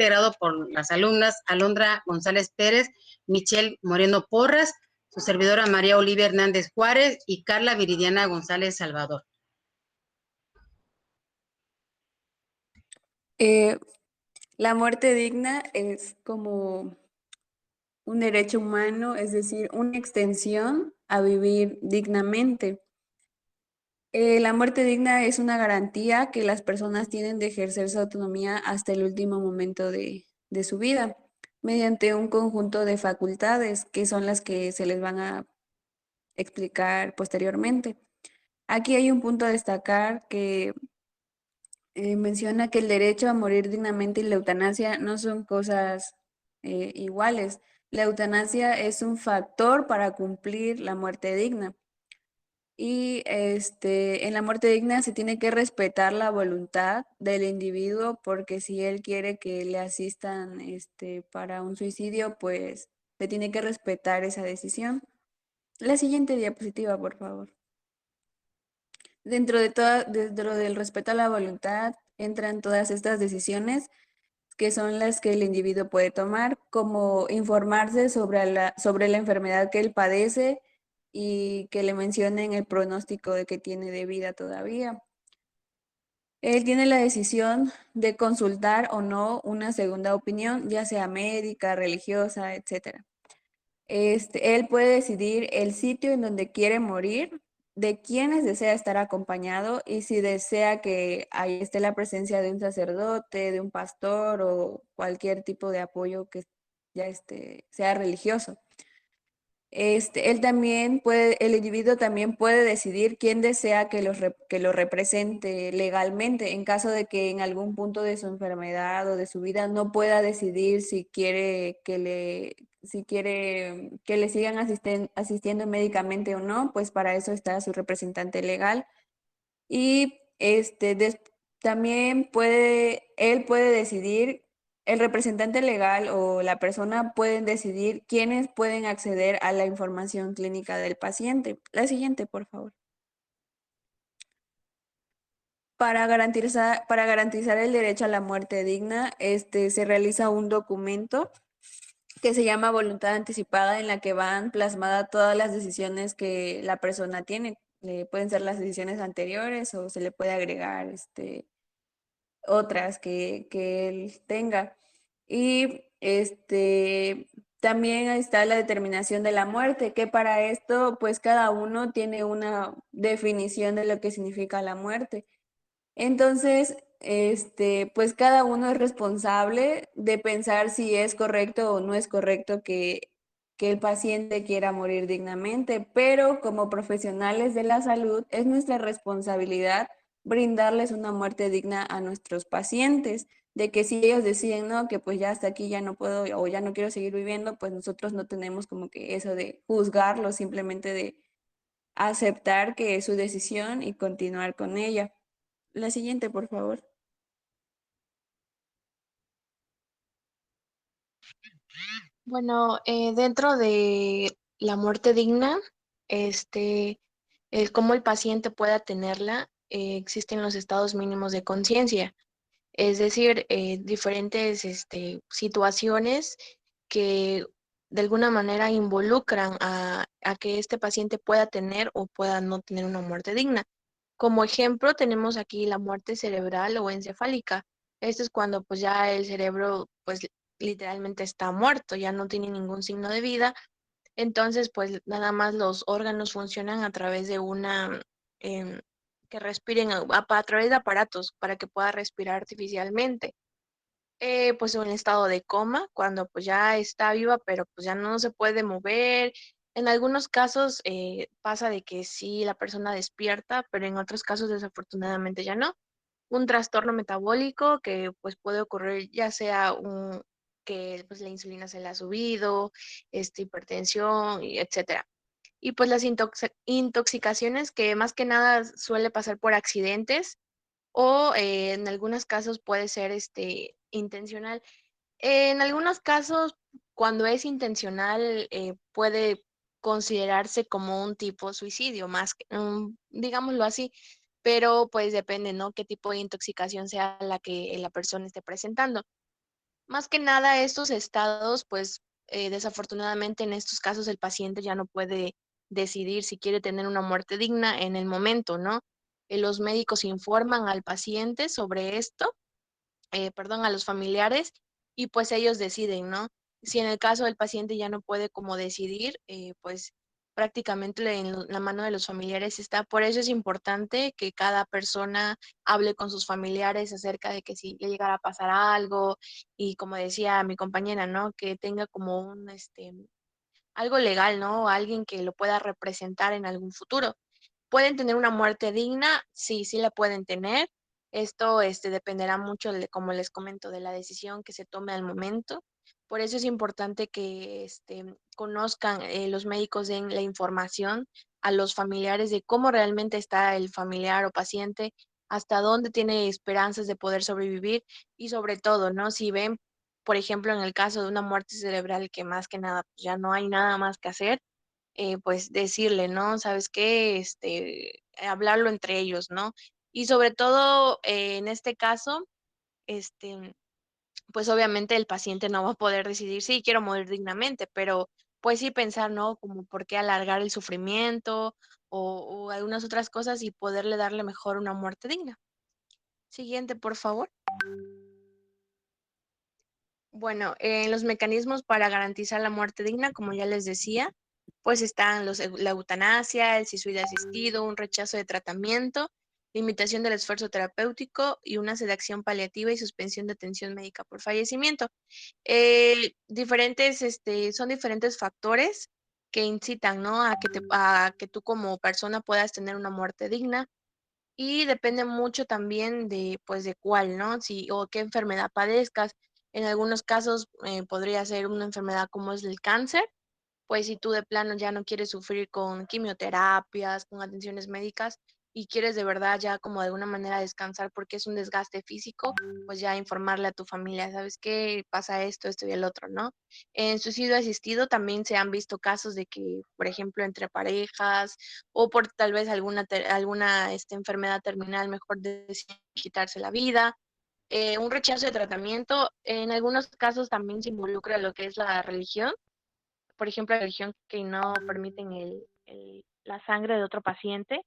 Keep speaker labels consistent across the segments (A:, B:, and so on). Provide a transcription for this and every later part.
A: integrado por las alumnas Alondra González Pérez, Michelle Moreno Porras, su servidora María Olivia Hernández Juárez y Carla Viridiana González Salvador.
B: Eh, la muerte digna es como un derecho humano, es decir, una extensión a vivir dignamente. La muerte digna es una garantía que las personas tienen de ejercer su autonomía hasta el último momento de su vida, mediante un conjunto de facultades que son las que se les van a explicar posteriormente. Aquí hay un punto a destacar que menciona que el derecho a morir dignamente y la eutanasia no son cosas iguales. La eutanasia es un factor para cumplir la muerte digna. Y en la muerte digna se tiene que respetar la voluntad del individuo porque si él quiere que le asistan para un suicidio, pues se tiene que respetar esa decisión. La siguiente diapositiva, por favor. Dentro del respeto a la voluntad entran todas estas decisiones que son las que el individuo puede tomar, como informarse sobre la enfermedad que él padece y que le mencionen el pronóstico de que tiene de vida todavía. Él tiene la decisión de consultar o no una segunda opinión, ya sea médica, religiosa, etcétera. Él puede decidir el sitio en donde quiere morir, de quiénes desea estar acompañado y si desea que ahí esté la presencia de un sacerdote, de un pastor o cualquier tipo de apoyo que ya sea religioso. Él también el individuo también puede decidir quién desea que lo represente legalmente en caso de que en algún punto de su enfermedad o de su vida no pueda decidir si quiere que le sigan asistiendo médicamente o no, pues para eso está su representante legal. Y también él puede decidir, el representante legal o la persona pueden decidir quiénes pueden acceder a la información clínica del paciente. La siguiente, por favor. Para garantizar el derecho a la muerte digna, se realiza un documento que se llama voluntad anticipada en la que van plasmadas todas las decisiones que la persona tiene. Pueden ser las decisiones anteriores o se le puede agregar otras que él tenga. Y también está la determinación de la muerte, que para esto pues cada uno tiene una definición de lo que significa la muerte. Entonces, pues cada uno es responsable de pensar si es correcto o no es correcto que el paciente quiera morir dignamente, pero como profesionales de la salud es nuestra responsabilidad brindarles una muerte digna a nuestros pacientes, de que si ellos deciden, no, que pues ya hasta aquí ya no puedo o ya no quiero seguir viviendo, pues nosotros no tenemos como que eso de juzgarlo, simplemente de aceptar que es su decisión y continuar con ella. La siguiente, por favor.
C: Bueno, dentro de la muerte digna, el cómo el paciente pueda tenerla, existen los estados mínimos de conciencia, es decir, diferentes situaciones que de alguna manera involucran a que este paciente pueda tener o pueda no tener una muerte digna. Como ejemplo, tenemos aquí la muerte cerebral o encefálica. Esto es cuando pues ya el cerebro pues literalmente está muerto, ya no tiene ningún signo de vida. Entonces pues nada más los órganos funcionan a través de em, que respiren a través de aparatos para que pueda respirar artificialmente. Pues en estado de coma, cuando pues ya está viva, pero pues ya no se puede mover. En algunos casos pasa de que sí, la persona despierta, pero en otros casos desafortunadamente ya no. Un trastorno metabólico que pues puede ocurrir ya sea que pues la insulina se le ha subido, hipertensión, y etcétera. Y pues las intoxicaciones que más que nada suele pasar por accidentes o en algunos casos puede ser intencional. En algunos casos, cuando es intencional, puede considerarse como un tipo suicidio, más que, digámoslo así, pero pues depende, ¿no? Qué tipo de intoxicación sea la que la persona esté presentando. Más que nada estos estados, pues desafortunadamente en estos casos el paciente ya no puede decidir si quiere tener una muerte digna en el momento, ¿no? Los médicos informan al paciente sobre esto, perdón, a los familiares y pues ellos deciden, ¿no? Si en el caso del paciente ya no puede como decidir, pues prácticamente en la mano de los familiares está. Por eso es importante que cada persona hable con sus familiares acerca de que si le llegara a pasar algo y como decía mi compañera, ¿no? Que tenga como algo legal, ¿no? Alguien que lo pueda representar en algún futuro. ¿Pueden tener una muerte digna? Sí, sí la pueden tener. Esto dependerá mucho, como les comento, de la decisión que se tome al momento. Por eso es importante que conozcan, los médicos den la información a los familiares de cómo realmente está el familiar o paciente, hasta dónde tiene esperanzas de poder sobrevivir y sobre todo, ¿no? Si ven, por ejemplo, en el caso de una muerte cerebral que más que nada pues, ya no hay nada más que hacer, pues decirle, ¿no? ¿Sabes qué? Hablarlo entre ellos, ¿no? Y sobre todo, en este caso, este, pues obviamente el paciente no va a poder decidir, sí, quiero morir dignamente, pero pues sí pensar, ¿no? Como por qué alargar el sufrimiento o algunas otras cosas y poderle darle mejor una muerte digna. Siguiente, por favor. Bueno, en los mecanismos para garantizar la muerte digna, como ya les decía, pues están la eutanasia, el suicidio asistido, un rechazo de tratamiento, limitación del esfuerzo terapéutico y una sedación paliativa y suspensión de atención médica por fallecimiento. Son diferentes factores que incitan, ¿no? A que tú como persona puedas tener una muerte digna y depende mucho también de, pues, de cuál, ¿no? Si o qué enfermedad padezcas. En algunos casos podría ser una enfermedad como es el cáncer, pues si tú de plano ya no quieres sufrir con quimioterapias, con atenciones médicas y quieres de verdad ya como de alguna manera descansar porque es un desgaste físico, pues ya informarle a tu familia, ¿sabes qué? Pasa esto, esto y el otro, ¿no? En suicidio asistido también se han visto casos de que, por ejemplo, entre parejas o por tal vez alguna enfermedad terminal, mejor deciden quitarse la vida. Un rechazo de tratamiento, en algunos casos también se involucra lo que es la religión, por ejemplo, la religión que no permiten la sangre de otro paciente,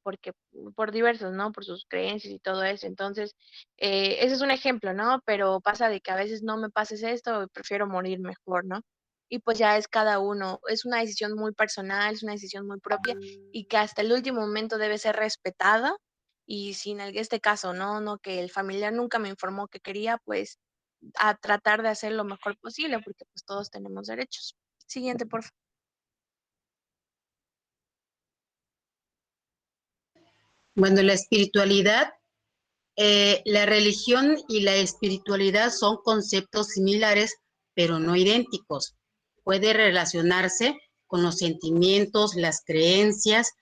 C: porque por diversos, ¿no? Por sus creencias y todo eso. Entonces, ese es un ejemplo, ¿no? Pero pasa de que a veces no me pases esto, prefiero morir mejor, ¿no? Y pues ya es cada uno, es una decisión muy personal, es una decisión muy propia y que hasta el último momento debe ser respetada y si en este caso, ¿no? No, que el familiar nunca me informó que quería, pues a tratar de hacer lo mejor posible porque pues todos tenemos derechos. Siguiente, por favor.
A: Bueno, la espiritualidad, la religión y la espiritualidad son conceptos similares, pero no idénticos. Puede relacionarse con los sentimientos, las creencias,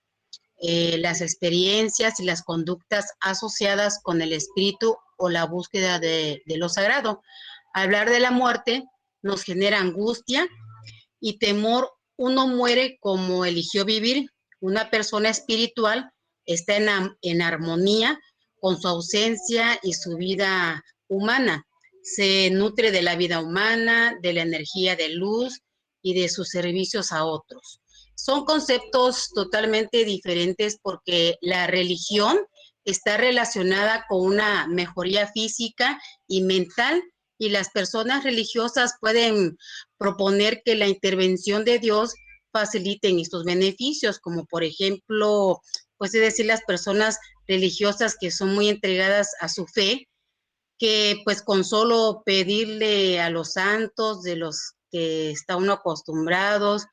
A: las experiencias y las conductas asociadas con el espíritu o la búsqueda de lo sagrado. Hablar de la muerte nos genera angustia y temor. Uno muere como eligió vivir. Una persona espiritual está en armonía con su ausencia y su vida humana. Se nutre de la vida humana, de la energía de luz y de sus servicios a otros. Son conceptos totalmente diferentes porque la religión está relacionada con una mejoría física y mental y las personas religiosas pueden proponer que la intervención de Dios faciliten estos beneficios, como por ejemplo, pues es decir, las personas religiosas que son muy entregadas a su fe, que pues con solo pedirle a los santos de los que está uno acostumbrados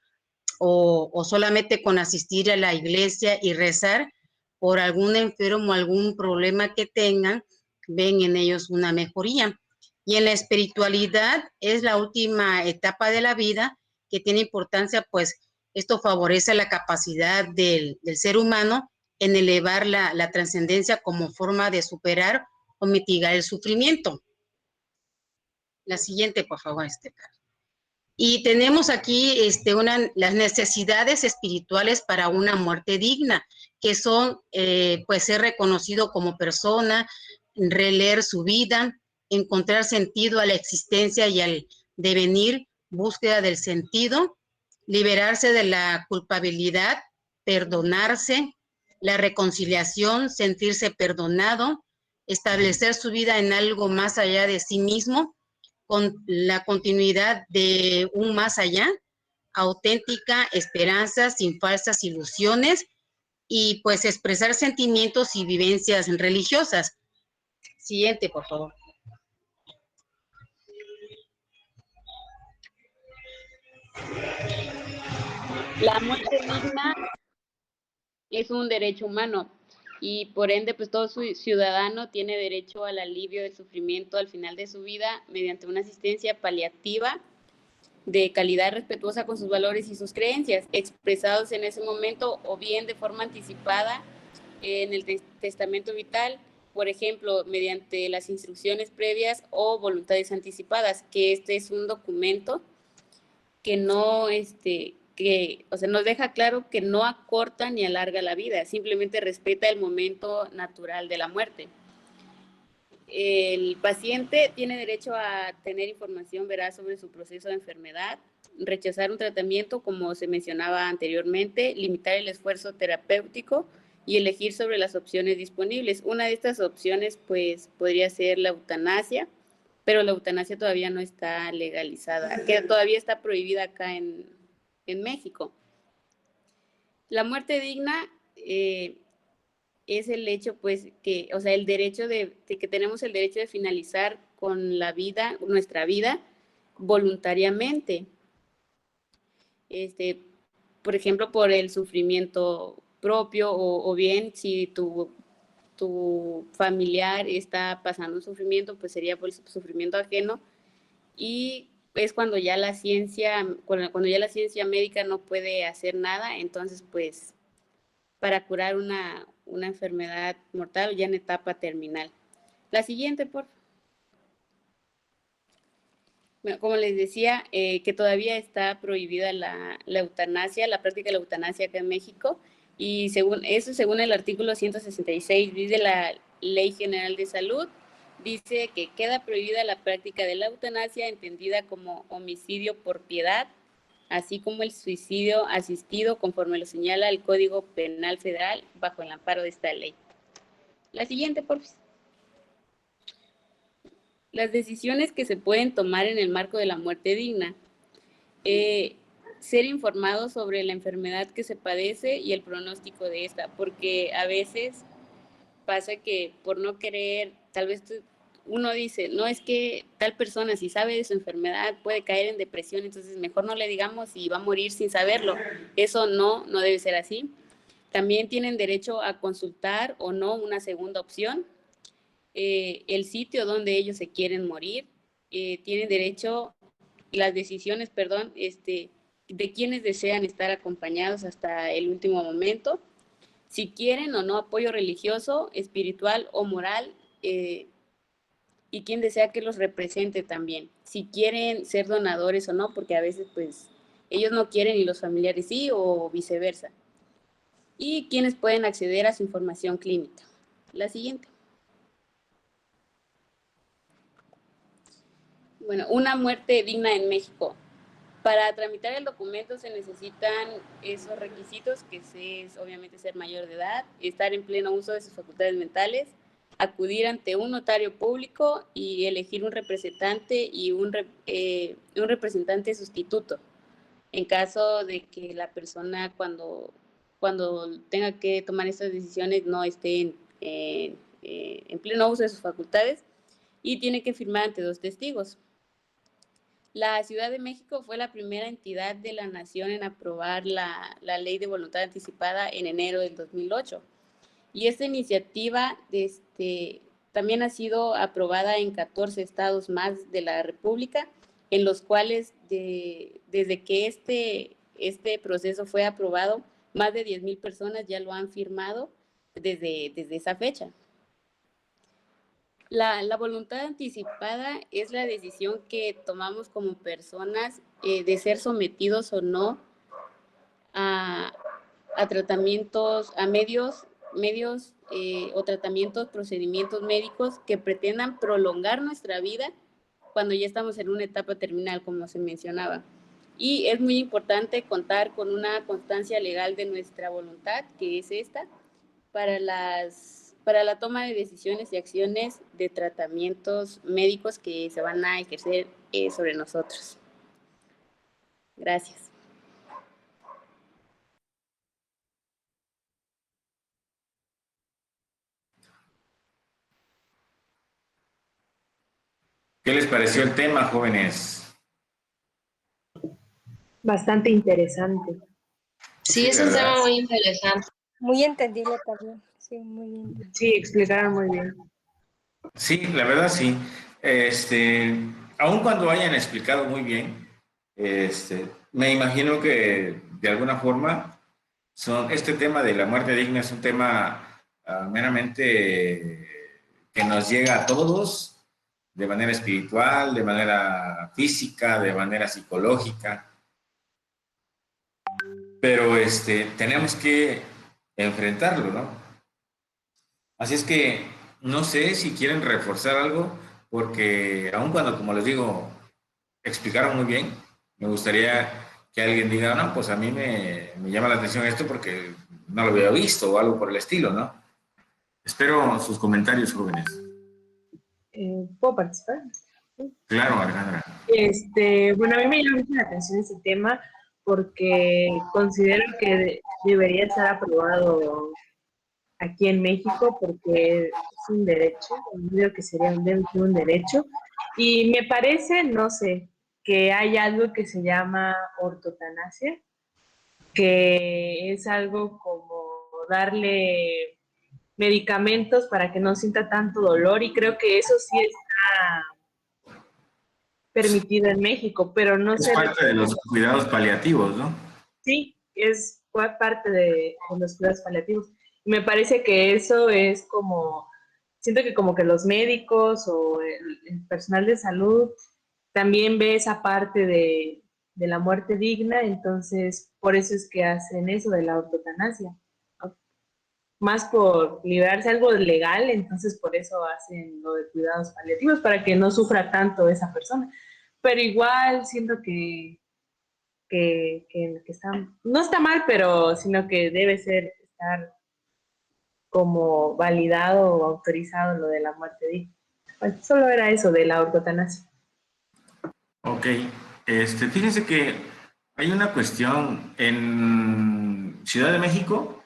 A: o solamente con asistir a la iglesia y rezar por algún enfermo o algún problema que tengan, ven en ellos una mejoría. Y en la espiritualidad es la última etapa de la vida que tiene importancia, pues esto favorece la capacidad del ser humano en elevar la trascendencia como forma de superar o mitigar el sufrimiento. La siguiente, por favor, Y tenemos aquí las necesidades espirituales para una muerte digna, que son, pues, ser reconocido como persona, releer su vida, encontrar sentido a la existencia y al devenir, búsqueda del sentido, liberarse de la culpabilidad, perdonarse, la reconciliación, sentirse perdonado, establecer su vida en algo más allá de sí mismo, con la continuidad de un más allá, auténtica esperanza sin falsas ilusiones y pues expresar sentimientos y vivencias religiosas. Siguiente, por favor.
D: La muerte digna es un derecho humano y por ende pues todo ciudadano tiene derecho al alivio del sufrimiento al final de su vida mediante una asistencia paliativa de calidad respetuosa con sus valores y sus creencias, expresados en ese momento o bien de forma anticipada en el testamento vital, por ejemplo, mediante las instrucciones previas o voluntades anticipadas, que este es un documento que no, o sea, nos deja claro que no acorta ni alarga la vida, simplemente respeta el momento natural de la muerte. El paciente tiene derecho a tener información veraz sobre su proceso de enfermedad, rechazar un tratamiento, como se mencionaba anteriormente, limitar el esfuerzo terapéutico y elegir sobre las opciones disponibles. Una de estas opciones, pues, podría ser la eutanasia, pero la eutanasia todavía no está legalizada, que todavía está prohibida acá en México. La muerte digna es el hecho, pues, que, o sea, el derecho de que tenemos el derecho de finalizar con la vida, nuestra vida, voluntariamente. Por ejemplo, por el sufrimiento propio o bien si tu familiar está pasando un sufrimiento, pues sería por el sufrimiento ajeno. Y es cuando ya la ciencia, cuando ya la ciencia médica no puede hacer nada, entonces pues para curar una enfermedad mortal ya en etapa terminal. La siguiente, por favor. Bueno, como les decía, que todavía está prohibida la eutanasia, la práctica de la eutanasia acá en México, y según el artículo 166 de la Ley General de Salud, dice que queda prohibida la práctica de la eutanasia entendida como homicidio por piedad, así como el suicidio asistido, conforme lo señala el Código Penal Federal, bajo el amparo de esta ley. La siguiente, por favor. Las decisiones que se pueden tomar en el marco de la muerte digna. Ser informado sobre la enfermedad que se padece y el pronóstico de esta, porque a veces pasa que por no querer, tal vez uno dice, no, es que tal persona si sabe de su enfermedad puede caer en depresión, entonces mejor no le digamos y va a morir sin saberlo. Eso no debe ser así. También tienen derecho a consultar o no una segunda opción, el sitio donde ellos se quieren morir, tienen derecho, las decisiones, perdón, de quienes desean estar acompañados hasta el último momento, si quieren o no apoyo religioso, espiritual o moral, y quién desea que los represente también, si quieren ser donadores o no, porque a veces pues ellos no quieren y los familiares sí, o viceversa, y quienes pueden acceder a su información clínica. La siguiente. Bueno, una muerte digna en México. Para tramitar el documento se necesitan esos requisitos, que es obviamente ser mayor de edad, estar en pleno uso de sus facultades mentales, acudir ante un notario público y elegir un representante y un representante sustituto. En caso de que la persona cuando tenga que tomar estas decisiones no esté en pleno uso de sus facultades, y tiene que firmar ante 2 testigos. La Ciudad de México fue la primera entidad de la nación en aprobar la Ley de Voluntad Anticipada en enero del 2008. Y esta iniciativa también ha sido aprobada en 14 estados más de la República, en los cuales desde que este proceso fue aprobado, más de 10,000 personas ya lo han firmado desde esa fecha. La voluntad anticipada es la decisión que tomamos como personas de ser sometidos o no a tratamientos, a medios medios o tratamientos, procedimientos médicos que pretendan prolongar nuestra vida cuando ya estamos en una etapa terminal, como se mencionaba. Y es muy importante contar con una constancia legal de nuestra voluntad, que es esta, para la toma de decisiones y acciones de tratamientos médicos que se van a ejercer sobre nosotros. Gracias.
E: ¿Qué les pareció el tema, jóvenes?
F: Bastante interesante.
G: Sí, es un
E: ¿verdad?
G: tema muy interesante.
H: Muy entendible también. Sí, muy entendible.
F: Sí, explicaron muy bien.
E: Sí, la verdad sí. Aun cuando hayan explicado muy bien, me imagino que de alguna forma este tema de la muerte digna es un tema meramente que nos llega a todos de manera espiritual, de manera física, de manera psicológica, pero tenemos que enfrentarlo, ¿no? Así es que no sé si quieren reforzar algo, porque aun cuando, como les digo, explicaron muy bien, me gustaría que alguien diga, no, pues a mí me llama la atención esto porque no lo había visto o algo por el estilo, ¿no? Espero sus comentarios, jóvenes.
F: ¿Puedo participar?
E: Claro, Alejandra.
F: Bueno, a mí me llama mucho la atención ese tema porque considero que debería estar aprobado aquí en México porque es un derecho, considero que debe ser un derecho. Y me parece, no sé, que hay algo que se llama ortotanasia, que es algo como darle medicamentos para que no sienta tanto dolor y creo que eso sí está permitido en México, pero no
E: Es
F: sé.
E: parte de los cuidados paliativos, ¿no?
F: Sí, es parte de los cuidados paliativos. Y me parece que eso es como, siento que como que los médicos o el personal de salud también ve esa parte de la muerte digna, entonces por eso es que hacen eso de la ortotanasia. Más por liberarse algo legal, entonces por eso hacen lo de cuidados paliativos, para que no sufra tanto esa persona. Pero igual siento que está, no está mal, pero sino que debe estar como validado o autorizado lo de la muerte digna. Pues solo era eso de la ortotanasia.
E: Ok, fíjense que hay una cuestión en Ciudad de México,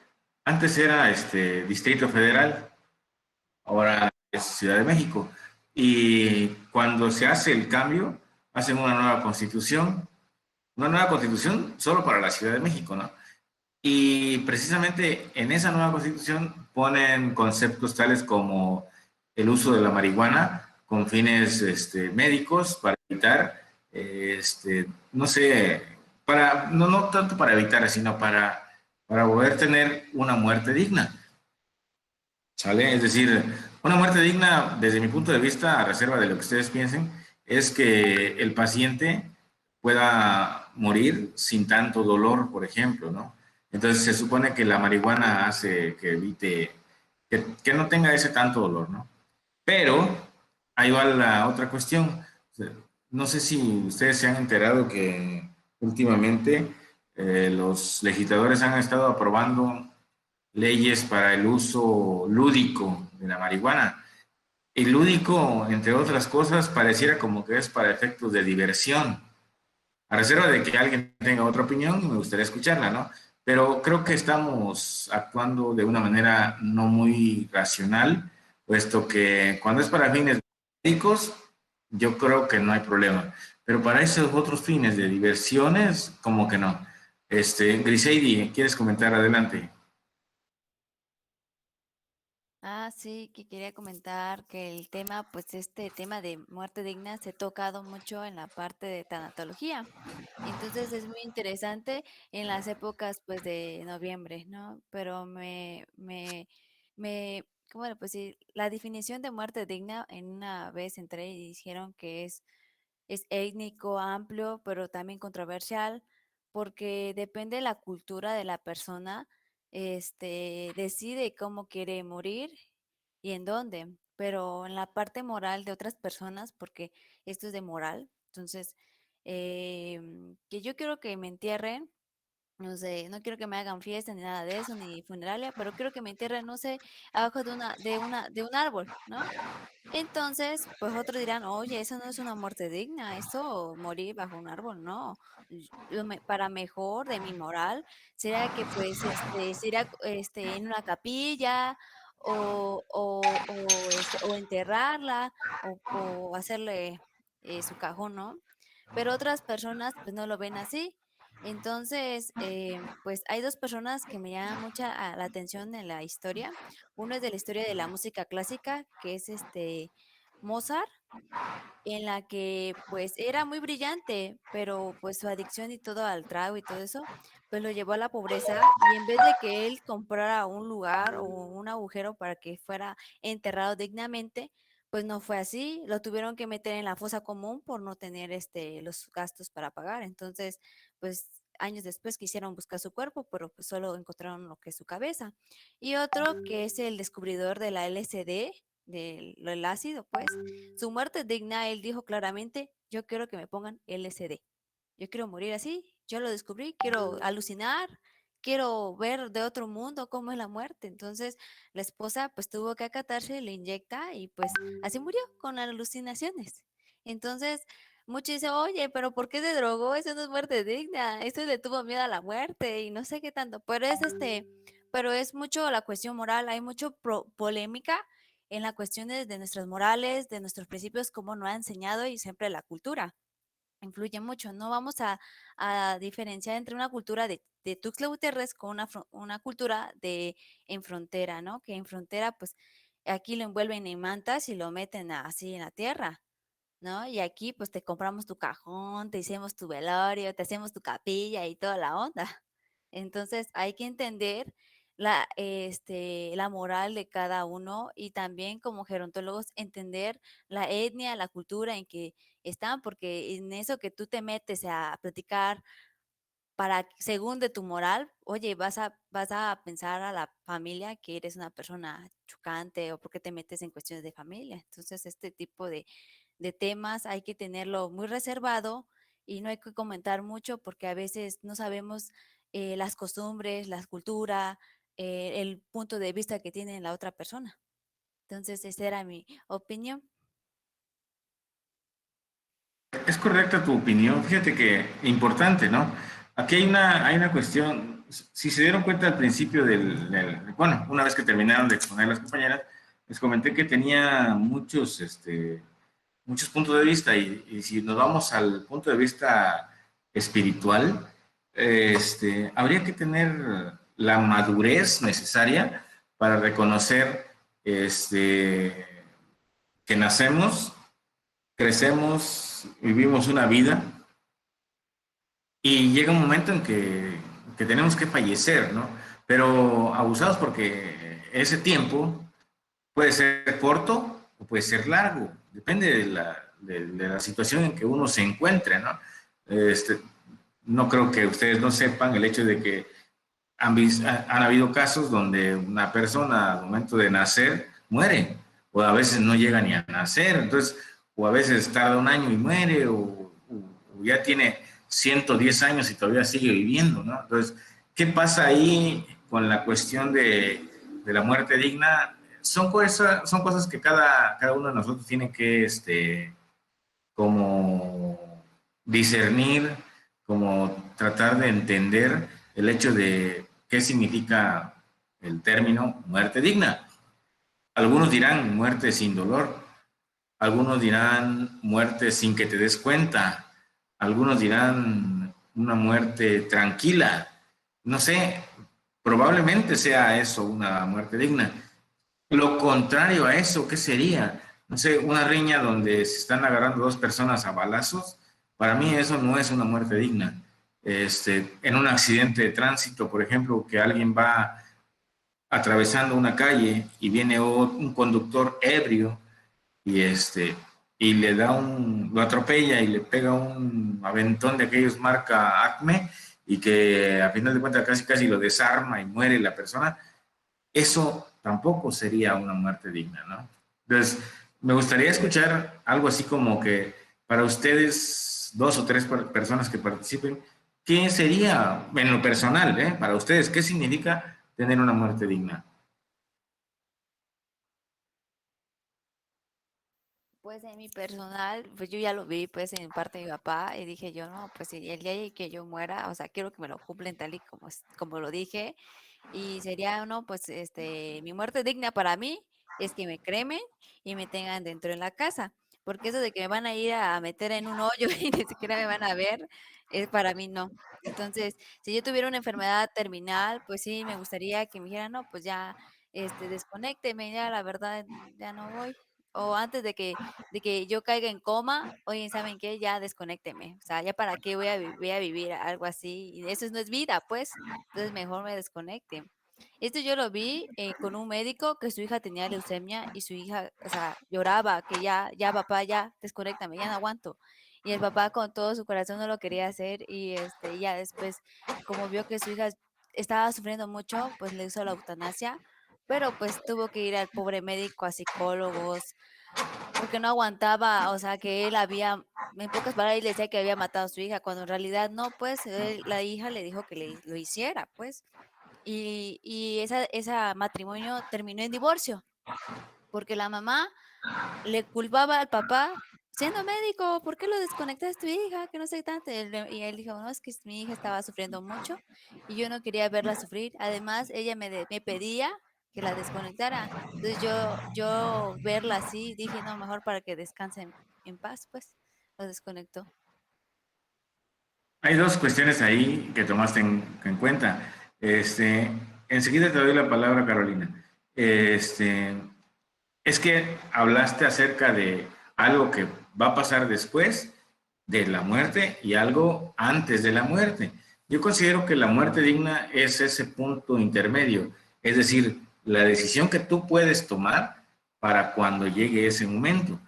E: antes era Distrito Federal, ahora es Ciudad de México, y cuando se hace el cambio, hacen una nueva constitución solo para la Ciudad de México, ¿no? Y precisamente en esa nueva constitución ponen conceptos tales como el uso de la marihuana con fines médicos para evitar, no sé, no tanto para evitar, sino para poder tener una muerte digna. ¿Sale? Es decir, una muerte digna, desde mi punto de vista, a reserva de lo que ustedes piensen, es que el paciente pueda morir sin tanto dolor, por ejemplo, ¿no? Entonces se supone que la marihuana hace que evite, que no tenga ese tanto dolor, ¿no? Pero ahí va la otra cuestión. No sé si ustedes se han enterado que últimamente los legisladores han estado aprobando leyes para el uso lúdico de la marihuana. Y lúdico, entre otras cosas, pareciera como que es para efectos de diversión. A reserva de que alguien tenga otra opinión, me gustaría escucharla, ¿no? Pero creo que estamos actuando de una manera no muy racional, puesto que cuando es para fines médicos, yo creo que no hay problema. Pero para esos otros fines de diversiones, como que no. Griseidi, ¿quieres comentar? Adelante.
I: Sí, que quería comentar que el tema, pues este tema de muerte digna se ha tocado mucho en la parte de tanatología. Entonces es muy interesante en las épocas pues de noviembre, ¿no? Pero ¿cómo pues sí, la definición de muerte digna en una vez entré y dijeron que es étnico, amplio, pero también controversial, porque depende de la cultura de la persona decide cómo quiere morir y en dónde, pero en la parte moral de otras personas, porque esto es de moral, entonces, que yo quiero que me entierren, no sé, no quiero que me hagan fiesta ni nada de eso, ni funeraria, pero quiero que me entierren, no sé, abajo de un árbol, ¿no? Entonces, pues otros dirán, oye, eso no es una muerte digna, eso morir bajo un árbol, no. Para mejor de mi moral, sería que pues sería en una capilla o enterrarla o hacerle su cajón, ¿no? Pero otras personas pues no lo ven así. Entonces, pues hay dos personas que me llaman mucha la atención en la historia. Uno es de la historia de la música clásica, que es Mozart, en la que pues era muy brillante, pero pues su adicción y todo al trago y todo eso, pues lo llevó a la pobreza y en vez de que él comprara un lugar o un agujero para que fuera enterrado dignamente, pues no fue así, lo tuvieron que meter en la fosa común por no tener los gastos para pagar. Entonces, pues años después quisieron buscar su cuerpo, pero pues solo encontraron lo que es su cabeza. Y otro que es el descubridor de la LSD, del ácido, pues su muerte digna, él dijo claramente, yo quiero que me pongan LSD. Yo quiero morir así, yo lo descubrí, quiero alucinar, quiero ver de otro mundo cómo es la muerte. Entonces la esposa pues tuvo que acatarse, le inyecta y pues así murió con alucinaciones. Entonces muchos dicen, oye, pero ¿por qué se drogó? Eso no es muerte digna, eso le tuvo miedo a la muerte y no sé qué tanto, pero es mucho la cuestión moral, hay mucho polémica en la cuestión de nuestras morales, de nuestros principios, como nos ha enseñado y siempre la cultura influye mucho. No vamos a diferenciar entre una cultura de Tuxtla Gutiérrez con una cultura en frontera, ¿no? Que en frontera, pues aquí lo envuelven en mantas y lo meten así en la tierra, ¿no? Y aquí, pues te compramos tu cajón, te hicimos tu velorio, te hacemos tu capilla y toda la onda. Entonces, hay que entender la moral de cada uno y también como gerontólogos entender la etnia, la cultura en que están, porque en eso que tú te metes a platicar según de tu moral, oye, vas a pensar a la familia que eres una persona chocante o porque te metes en cuestiones de familia. Entonces, este tipo de temas hay que tenerlo muy reservado y no hay que comentar mucho porque a veces no sabemos las costumbres, la cultura, el punto de vista que tiene la otra persona. Entonces, esa era mi opinión.
E: Es correcta tu opinión. Fíjate que importante, ¿no? Aquí hay una cuestión. Si se dieron cuenta al principio bueno, una vez que terminaron de exponer las compañeras, les comenté que tenía muchos puntos de vista y si nos vamos al punto de vista espiritual, habría que tener la madurez necesaria para reconocer que nacemos, crecemos, vivimos una vida y llega un momento en que tenemos que fallecer, ¿no? Pero abusados porque ese tiempo puede ser corto o puede ser largo, depende de la situación en que uno se encuentre, ¿no? No creo que ustedes no sepan el hecho de que han habido casos donde una persona al momento de nacer muere, o a veces no llega ni a nacer, entonces, o a veces tarda un año y muere, o ya tiene 110 años y todavía sigue viviendo, ¿no? Entonces, ¿qué pasa ahí con la cuestión de la muerte digna? Son cosas que cada uno de nosotros tiene que, como discernir, como tratar de entender el hecho de qué significa el término muerte digna. Algunos dirán muerte sin dolor, algunos dirán muerte sin que te des cuenta, algunos dirán una muerte tranquila. No sé, probablemente sea eso una muerte digna. Lo contrario a eso, ¿qué sería? No sé, una riña donde se están agarrando dos personas a balazos, para mí eso no es una muerte digna. En un accidente de tránsito, por ejemplo, que alguien va atravesando una calle y viene un conductor ebrio y, y lo atropella y le pega un aventón de aquellos marca Acme, y que a final de cuentas casi lo desarma y muere la persona, eso tampoco sería una muerte digna, ¿no? Entonces, me gustaría escuchar algo así como que para ustedes, 2 o 3 personas que participen, ¿qué sería, en lo personal, para ustedes, qué significa tener una muerte digna?
I: Pues en mi personal, pues yo ya lo vi pues en parte de mi papá y dije yo, no, pues si el día en que yo muera, o sea, quiero que me lo cumplen tal y como, como lo dije, y sería, no, pues mi muerte digna para mí es que me cremen y me tengan dentro de la casa, porque eso de que me van a ir a meter en un hoyo y ni siquiera me van a ver, es para mí no. Entonces, si yo tuviera una enfermedad terminal, pues sí, me gustaría que me dijeran, no, pues ya, desconécteme, ya la verdad, ya no voy. O antes de que yo caiga en coma, oye, ¿saben qué? Ya desconécteme. O sea, ya para qué voy a vivir algo así. Y eso no es vida, pues. Entonces mejor me desconecte. Esto yo lo vi con un médico que su hija tenía leucemia y su hija, o sea, lloraba que ya papá, ya desconéctame, ya no aguanto. Y el papá con todo su corazón no lo quería hacer y ya después, como vio que su hija estaba sufriendo mucho, pues le hizo la eutanasia, pero pues tuvo que ir al pobre médico, a psicólogos, porque no aguantaba, o sea, que él había, en pocas palabras, él decía que había matado a su hija, cuando en realidad no, pues la hija le dijo que lo hiciera, pues. Y esa matrimonio terminó en divorcio, porque la mamá le culpaba al papá, siendo médico, ¿por qué lo desconectaste a tu hija? Que no sé tanto. Y él dijo, no, es que mi hija estaba sufriendo mucho y yo no quería verla sufrir. Además, ella me pedía que la desconectara. Entonces yo verla así, dije, no, mejor para que descanse en paz, pues, lo desconectó.
E: Hay 2 cuestiones ahí que tomaste en cuenta. Enseguida te doy la palabra, Carolina. Es que hablaste acerca de algo que va a pasar después de la muerte y algo antes de la muerte. Yo considero que la muerte digna es ese punto intermedio, es decir, la decisión que tú puedes tomar para cuando llegue ese momento.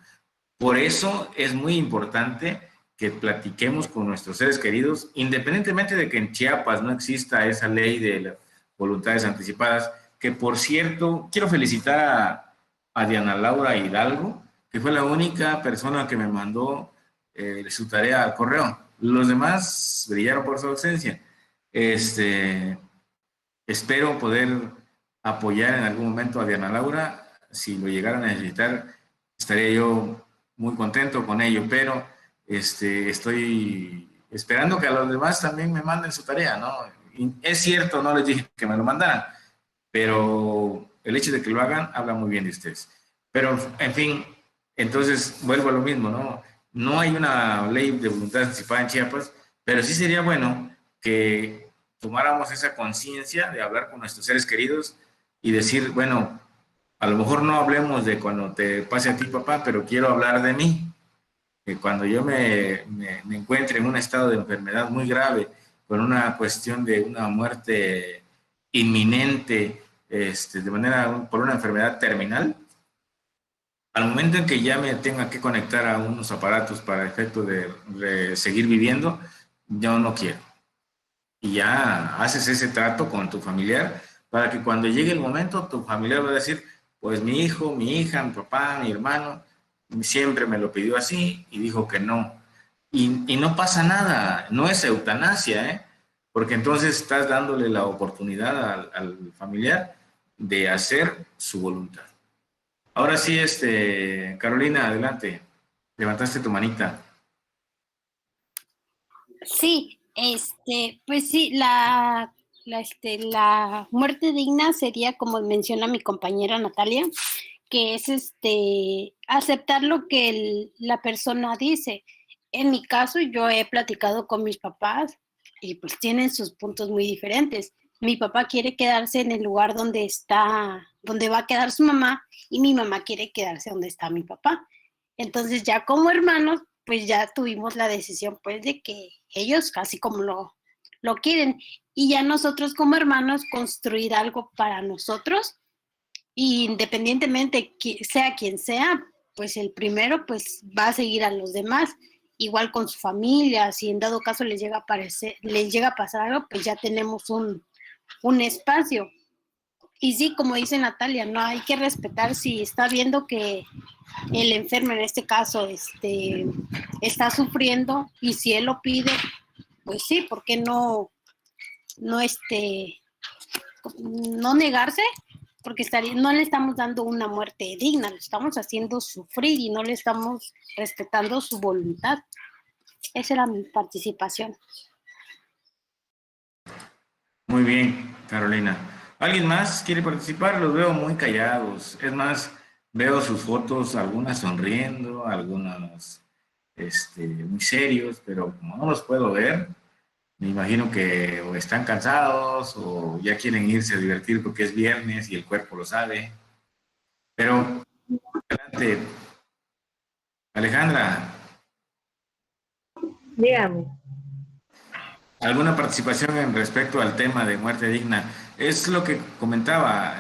E: Por eso es muy importante que platiquemos con nuestros seres queridos, independientemente de que en Chiapas no exista esa ley de las voluntades anticipadas, que por cierto, quiero felicitar a Diana Laura Hidalgo, que fue la única persona que me mandó su tarea al correo. Los demás brillaron por su ausencia. Espero poder apoyar en algún momento a Diana Laura. Si lo llegara a necesitar, estaría yo muy contento con ello, pero estoy esperando que a los demás también me manden su tarea, ¿no? Y es cierto, no les dije que me lo mandaran, pero el hecho de que lo hagan habla muy bien de ustedes. Pero, en fin, entonces vuelvo a lo mismo, ¿no? No hay una ley de voluntad anticipada en Chiapas, pero sí sería bueno que tomáramos esa conciencia de hablar con nuestros seres queridos y decir, bueno, a lo mejor no hablemos de cuando te pase a ti, papá, pero quiero hablar de mí. Que cuando yo me encuentre en un estado de enfermedad muy grave, con una cuestión de una muerte inminente, por una enfermedad terminal, al momento en que ya me tenga que conectar a unos aparatos para efecto de seguir viviendo, yo no quiero. Y ya haces ese trato con tu familiar para que cuando llegue el momento tu familiar va a decir, pues mi hijo, mi hija, mi papá, mi hermano, siempre me lo pidió así y dijo que no. Y no pasa nada, no es eutanasia, ¿eh? Porque entonces estás dándole la oportunidad al familiar de hacer su voluntad. Ahora sí, Carolina, adelante, levantaste tu manita.
J: Sí, pues sí, la muerte digna sería, como menciona mi compañera Natalia, que es aceptar lo que la persona dice. En mi caso, yo he platicado con mis papás y pues tienen sus puntos muy diferentes. Mi papá quiere quedarse en el lugar donde va a quedar su mamá, y mi mamá quiere quedarse donde está mi papá. Entonces ya como hermanos, pues ya tuvimos la decisión pues de que ellos casi como lo quieren, y ya nosotros como hermanos construir algo para nosotros, y independientemente sea quien sea, pues el primero pues va a seguir a los demás, igual con su familia, si en dado caso les llega a pasar algo, pues ya tenemos un espacio. Y sí, como dice Natalia, no hay que respetar si está viendo que el enfermo en este caso está sufriendo, y si él lo pide, pues sí, ¿por qué no negarse? Porque no le estamos dando una muerte digna, le estamos haciendo sufrir y no le estamos respetando su voluntad. Esa era mi participación.
E: Muy bien, Carolina. ¿Alguien más quiere participar? Los veo muy callados. Es más, veo sus fotos, algunas sonriendo, algunas muy serios, pero como no los puedo ver, me imagino que o están cansados o ya quieren irse a divertir porque es viernes y el cuerpo lo sabe. Pero, adelante, Alejandra.
F: Dígame.
E: ¿Alguna participación en respecto al tema de muerte digna? Es lo que comentaba.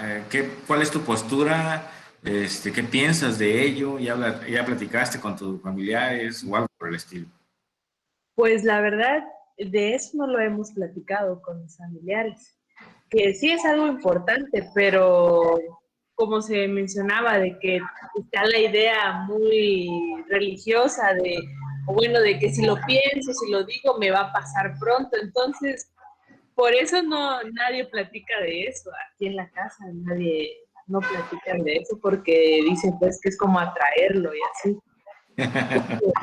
E: ¿Cuál es tu postura? ¿Qué piensas de ello? ¿Ya platicaste con tus familiares o algo por el estilo?
F: Pues la verdad, de eso no lo hemos platicado con mis familiares, que sí es algo importante, pero como se mencionaba, de que está la idea muy religiosa de que si lo pienso, si lo digo, me va a pasar pronto. Entonces, por eso nadie platica de eso. Aquí en la casa nadie no platica de eso porque dicen pues que es como atraerlo y así.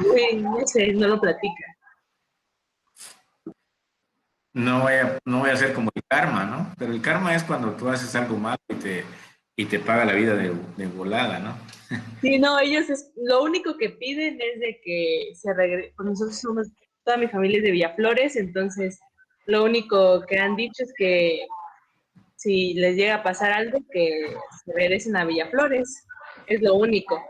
F: Uy, no sé, no lo platica.
E: No voy a ser como el karma, ¿no? Pero el karma es cuando tú haces algo malo y te paga la vida de volada, ¿no?
F: Sí, no, ellos lo único que piden es de que se regrese. Pues nosotros toda mi familia es de Villaflores, entonces lo único que han dicho es que si les llega a pasar algo, que se regresen a Villaflores. Es lo único.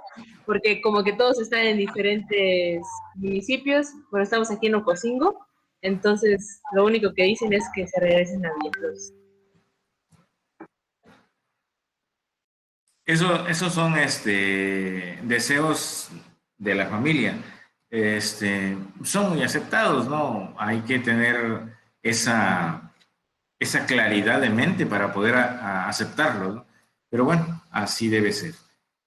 F: Porque como que todos están en diferentes municipios, bueno, estamos aquí en Ocosingo, entonces lo único que dicen es que se regresen a Villaflores.
E: Esos son deseos de la familia. Son muy aceptados, ¿no? Hay que tener esa claridad de mente para poder aceptarlo, ¿no? Pero bueno, así debe ser.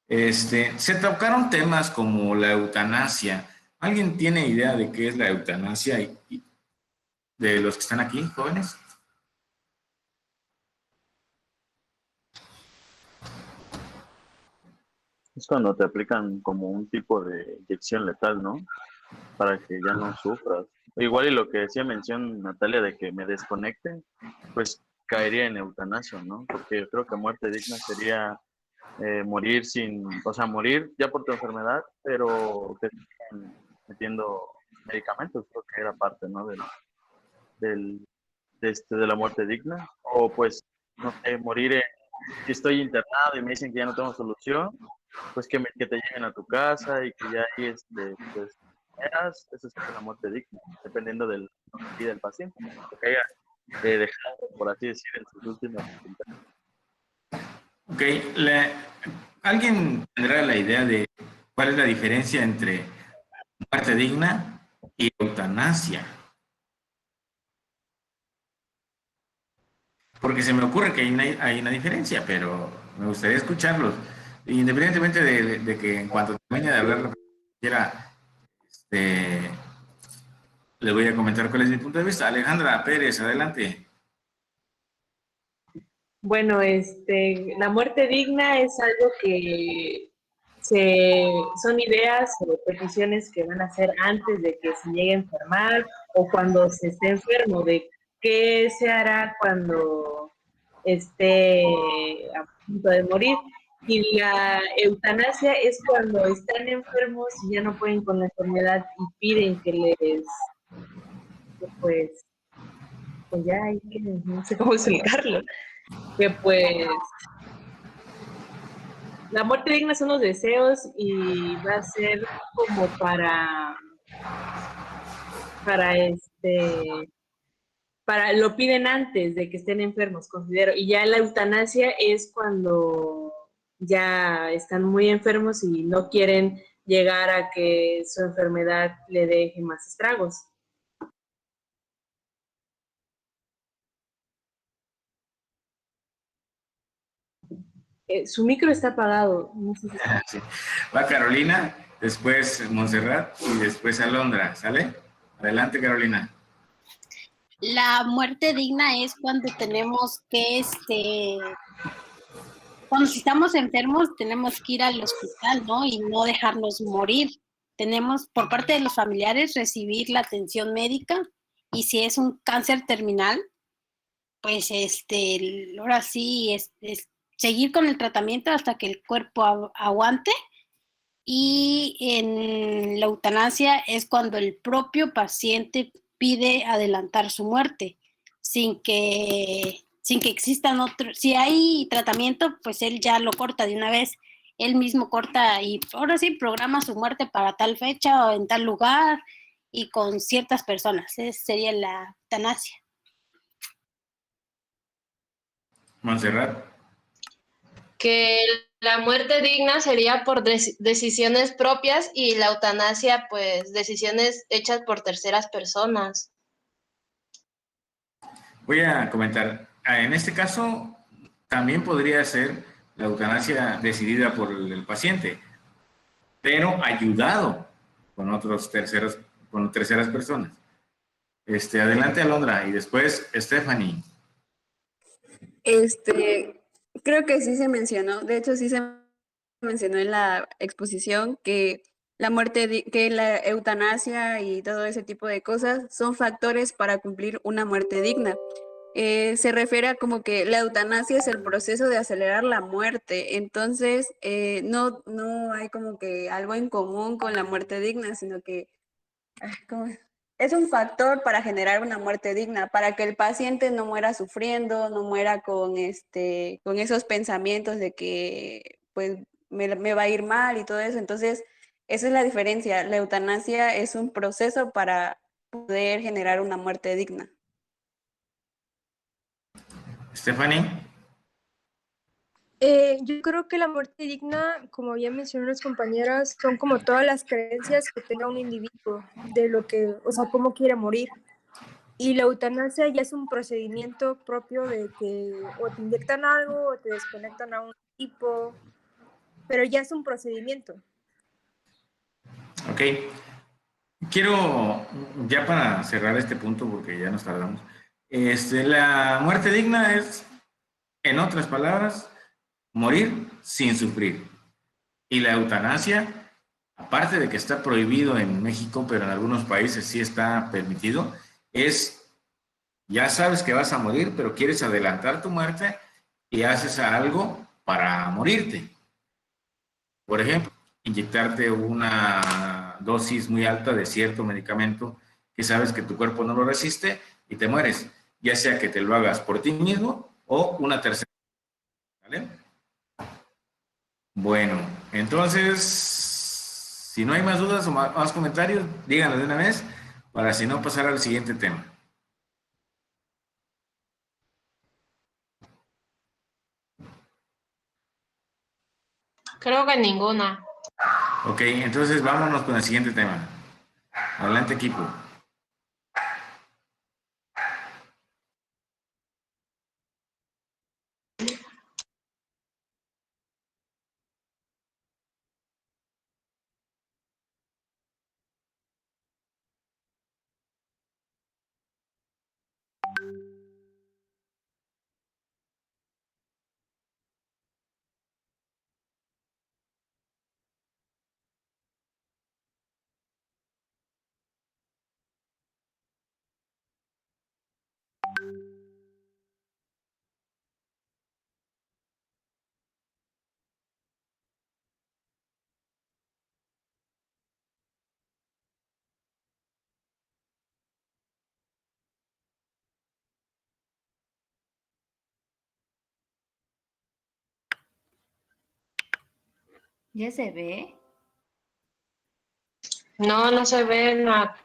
E: Se tocaron temas como la eutanasia. ¿Alguien tiene idea de qué es la eutanasia de los que están aquí, jóvenes?
K: Es cuando te aplican como un tipo de inyección letal, ¿no? Para que ya no sufras. Igual y lo que decía mención Natalia de que me desconecte, pues caería en eutanasia, ¿no? Porque yo creo que muerte digna sería morir morir ya por tu enfermedad, pero te siguen metiendo medicamentos, creo que era parte, ¿no? De la muerte digna. O pues, no sé, si estoy internado y me dicen que ya no tengo solución, pues que te lleguen a tu casa y que ya ahí pues eso es la muerte digna, dependiendo de la vida del paciente, que haya dejado, por así decir, en sus últimas circunstancias.
E: Ok, ¿alguien tendrá la idea de cuál es la diferencia entre muerte digna y eutanasia? Porque se me ocurre que hay una diferencia, pero me gustaría escucharlos. Independientemente de que en cuanto termine de hablar, le voy a comentar cuál es mi punto de vista. Alejandra Pérez, adelante.
F: Bueno, la muerte digna es algo que son ideas o peticiones que van a hacer antes de que se llegue a enfermar o cuando se esté enfermo, de qué se hará cuando esté a punto de morir. Y la eutanasia es cuando están enfermos y ya no pueden con la enfermedad y piden que pues ya no sé cómo explicarlo, que pues la muerte digna son los deseos y va a ser como lo piden antes de que estén enfermos, considero. Y ya la eutanasia es cuando ya están muy enfermos y no quieren llegar a que su enfermedad le deje más estragos. Su micro está apagado. No sé si está...
E: Sí. Va Carolina, después Montserrat y después Alondra, ¿sale? Adelante, Carolina.
J: La muerte digna es cuando tenemos que, cuando si estamos enfermos tenemos que ir al hospital, ¿no? Y no dejarnos morir. Tenemos, por parte de los familiares, recibir la atención médica y si es un cáncer terminal, pues ahora sí, seguir con el tratamiento hasta que el cuerpo aguante. Y en la eutanasia es cuando el propio paciente pide adelantar su muerte, sin que existan otros. Si hay tratamiento, pues él ya lo corta de una vez. Él mismo corta y ahora sí programa su muerte para tal fecha o en tal lugar y con ciertas personas. Esa sería la eutanasia.
E: Montserrat.
G: Que la muerte digna sería por decisiones propias y la eutanasia, pues, decisiones hechas por terceras personas.
E: Voy a comentar, en este caso también podría ser la eutanasia decidida por el paciente, pero ayudado con con terceras personas. Adelante, Alondra, y después Stephanie.
B: Creo que sí se mencionó, de hecho sí se mencionó en la exposición que que la eutanasia y todo ese tipo de cosas son factores para cumplir una muerte digna. Se refiere a como que la eutanasia es el proceso de acelerar la muerte, entonces no hay como que algo en común con la muerte digna, sino que ¿cómo es? Es un factor para generar una muerte digna, para que el paciente no muera sufriendo, no muera con esos pensamientos de que pues me va a ir mal y todo eso. Entonces, esa es la diferencia. La eutanasia es un proceso para poder generar una muerte digna.
E: Stephanie.
H: Yo creo que la muerte digna, como bien mencionaron las compañeras, son como todas las creencias que tenga un individuo de lo que, o sea, cómo quiere morir. Y la eutanasia ya es un procedimiento propio de que o te inyectan algo o te desconectan a un tipo, pero ya es un procedimiento.
E: Ok. Quiero, ya para cerrar este punto, porque ya nos tardamos, la muerte digna es, en otras palabras, morir sin sufrir. Y la eutanasia, aparte de que está prohibido en México, pero en algunos países sí está permitido, es, ya sabes que vas a morir, pero quieres adelantar tu muerte y haces algo para morirte. Por ejemplo, inyectarte una dosis muy alta de cierto medicamento que sabes que tu cuerpo no lo resiste y te mueres, ya sea que te lo hagas por ti mismo o una tercera. ¿Vale? Bueno, entonces, si no hay más dudas o más comentarios, díganlo de una vez para si no pasar al siguiente tema.
G: Creo que ninguna.
E: Ok, entonces vámonos con el siguiente tema. Adelante, equipo.
I: ¿Ya se ve?
G: No, no se ve nada.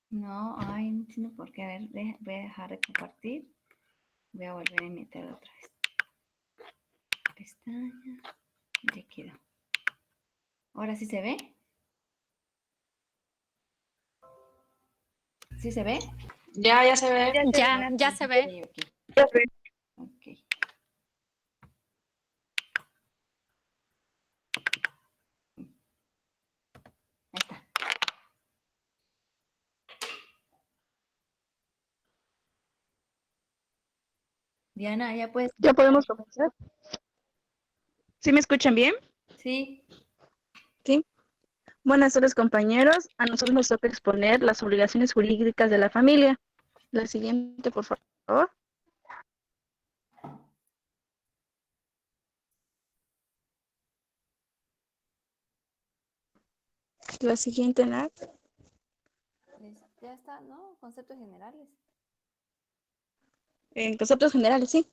I: No, ay, no entiendo por qué. A ver, voy a dejar de compartir. Voy a volver a meter otra vez. Pestaña. Ya quedó. ¿Ahora sí se ve? ¿Sí se ve?
G: Ya se ve.
L: Ya se ve.
I: Ok. Ahí está. Diana, ya puedes.
M: ¿Ya podemos comenzar? ¿Sí me escuchan bien?
I: Sí.
M: Sí. Buenas tardes, compañeros. A nosotros nos toca exponer las obligaciones jurídicas de la familia. La siguiente, por favor. La siguiente, Nat.
I: Ya está, ¿no? Conceptos generales.
M: En conceptos generales, sí.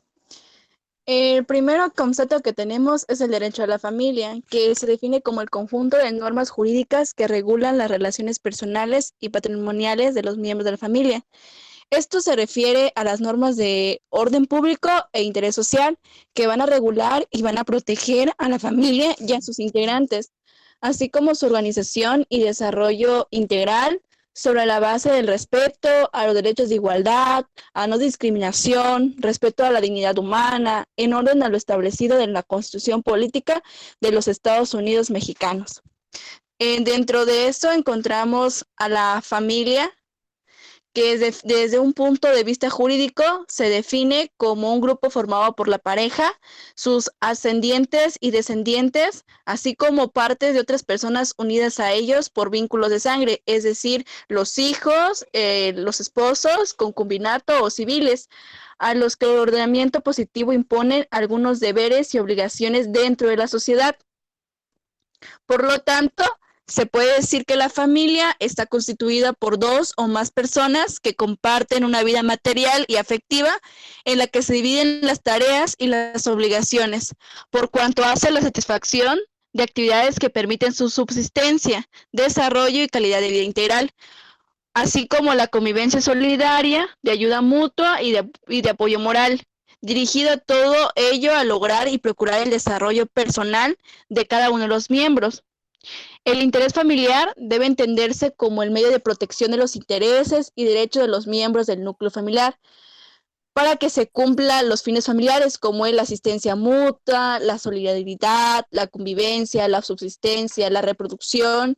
M: El primer concepto que tenemos es el derecho a la familia, que se define como el conjunto de normas jurídicas que regulan las relaciones personales y patrimoniales de los miembros de la familia. Esto se refiere a las normas de orden público e interés social que van a regular y van a proteger a la familia y a sus integrantes, así como su organización y desarrollo integral sobre la base del respeto a los derechos de igualdad, a no discriminación, respeto a la dignidad humana, en orden a lo establecido en la Constitución Política de los Estados Unidos Mexicanos. Dentro de esto encontramos a la familia, que desde un punto de vista jurídico se define como un grupo formado por la pareja, sus ascendientes y descendientes, así como partes de otras personas unidas a ellos por vínculos de sangre, es decir, los hijos, los esposos, concubinato o civiles, a los que el ordenamiento positivo impone algunos deberes y obligaciones dentro de la sociedad. Por lo tanto, se puede decir que la familia está constituida por dos o más personas que comparten una vida material y afectiva en la que se dividen las tareas y las obligaciones, por cuanto hace la satisfacción de actividades que permiten su subsistencia, desarrollo y calidad de vida integral, así como la convivencia solidaria, de ayuda mutua y de apoyo moral, dirigido a todo ello a lograr y procurar el desarrollo personal de cada uno de los miembros. El interés familiar debe entenderse como el medio de protección de los intereses y derechos de los miembros del núcleo familiar para que se cumplan los fines familiares como es la asistencia mutua, la solidaridad, la convivencia, la subsistencia, la reproducción,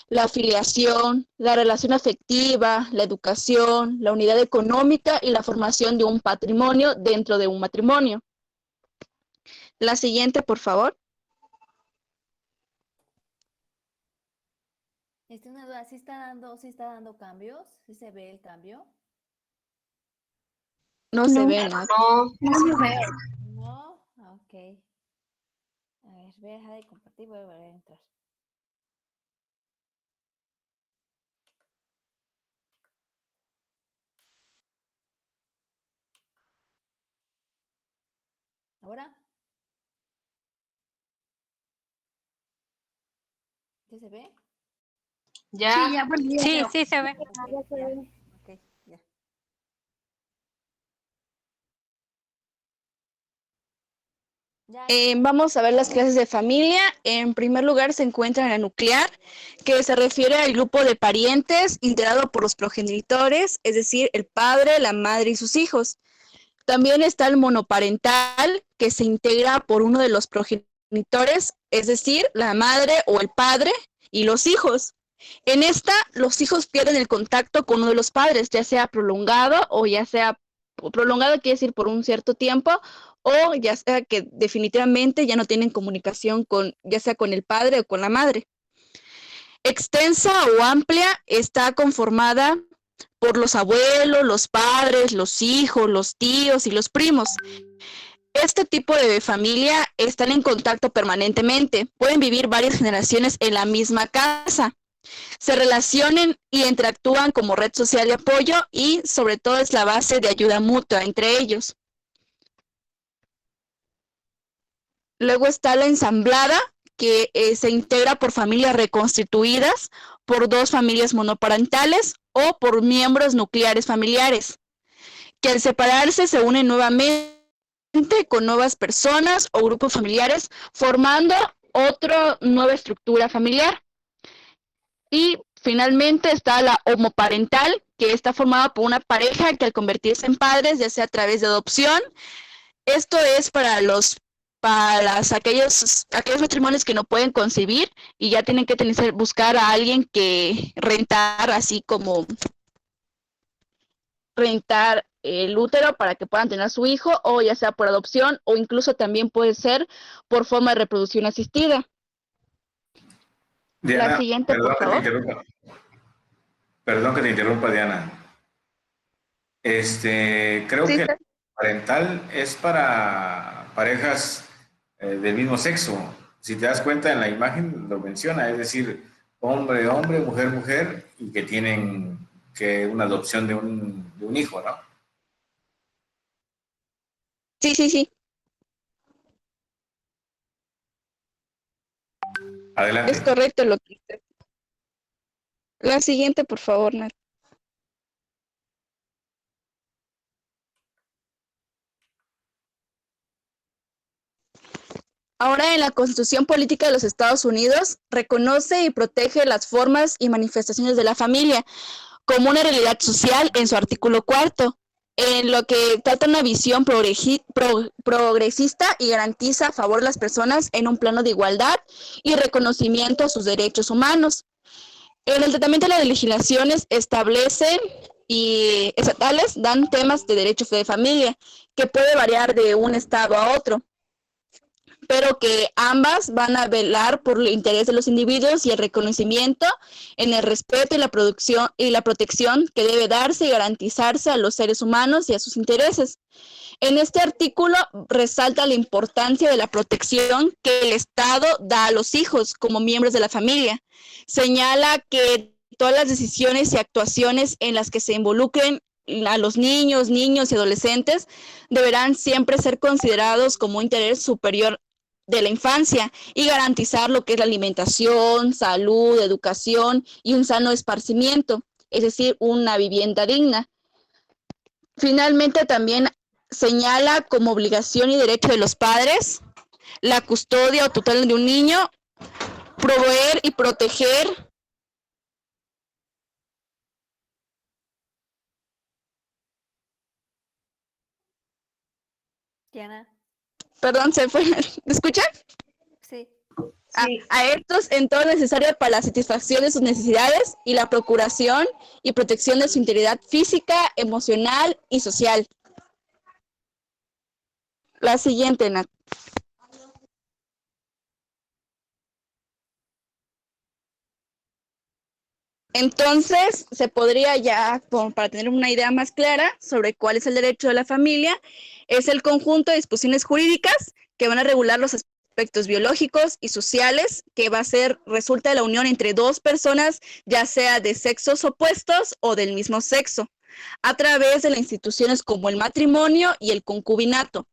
M: la afiliación, la relación afectiva, la educación, la unidad económica y la formación de un patrimonio dentro de un matrimonio. La siguiente, por favor.
I: Una duda, ¿sí está dando cambios? ¿Sí se ve el cambio?
M: No se ve nada.
G: No se ve.
I: No, ok. A ver, voy a dejar de compartir, voy a volver a entrar. ¿Ahora? ¿Sí se ve?
G: Ya.
L: Sí, ya volví. Sí se ve.
I: Ok, ya.
M: Vamos a ver las clases de familia. En primer lugar se encuentra la nuclear, que se refiere al grupo de parientes integrado por los progenitores, es decir, el padre, la madre y sus hijos. También está el monoparental, que se integra por uno de los progenitores, es decir, la madre o el padre y los hijos. En esta, los hijos pierden el contacto con uno de los padres, ya sea prolongado o ya sea prolongado, quiere decir por un cierto tiempo, o ya sea que definitivamente ya no tienen comunicación con, ya sea con el padre o con la madre. Extensa o amplia, está conformada por los abuelos, los padres, los hijos, los tíos y los primos. Este tipo de familia están en contacto permanentemente, pueden vivir varias generaciones en la misma casa, se relacionan y interactúan como red social de apoyo y sobre todo es la base de ayuda mutua entre ellos. Luego está la ensamblada, que se integra por familias reconstituidas, por dos familias monoparentales o por miembros nucleares familiares, que al separarse se unen nuevamente con nuevas personas o grupos familiares, formando otra nueva estructura familiar. Y finalmente está la homoparental, que está formada por una pareja que al convertirse en padres, ya sea a través de adopción, esto es para aquellos matrimonios que no pueden concebir y ya tienen que buscar a alguien que rentar, así como rentar el útero para que puedan tener a su hijo, o ya sea por adopción, o incluso también puede ser por forma de reproducción asistida.
E: Diana,
M: La siguiente, por favor.
E: Perdón que te interrumpa, Diana. Creo
M: Sí,
E: que el parental es para parejas del mismo sexo. Si te das cuenta en la imagen lo menciona, es decir, hombre, hombre, mujer, mujer, y que tienen una adopción de un hijo, ¿no?
M: Sí, sí, sí.
E: Adelante.
M: Es correcto lo que dice. La siguiente, por favor, Nat. Ahora, en la Constitución Política de los Estados Unidos, reconoce y protege las formas y manifestaciones de la familia como una realidad social en su artículo 4, en lo que trata una visión progresista y garantiza a favor de las personas en un plano de igualdad y reconocimiento a sus derechos humanos. En el tratamiento de las legislaciones establecen y estatales dan temas de derechos de familia, que puede variar de un estado a otro, pero que ambas van a velar por el interés de los individuos y el reconocimiento en el respeto y la protección que debe darse y garantizarse a los seres humanos y a sus intereses. En este artículo resalta la importancia de la protección que el Estado da a los hijos como miembros de la familia. Señala que todas las decisiones y actuaciones en las que se involucren a los niños y adolescentes deberán siempre ser considerados como un interés superior de la infancia y garantizar lo que es la alimentación, salud, educación y un sano esparcimiento, es decir, una vivienda digna. Finalmente, también señala como obligación y derecho de los padres la custodia o tutela de un niño, proveer y proteger
I: Diana.
M: Perdón, se fue. ¿Me escuchan?
I: Sí.
M: A estos en todo lo necesario para la satisfacción de sus necesidades y la procuración y protección de su integridad física, emocional y social. La siguiente, Nat. Entonces, se podría ya, como para tener una idea más clara sobre cuál es el derecho de la familia, es el conjunto de disposiciones jurídicas que van a regular los aspectos biológicos y sociales que resulta de la unión entre dos personas, ya sea de sexos opuestos o del mismo sexo, a través de las instituciones como el matrimonio y el concubinato,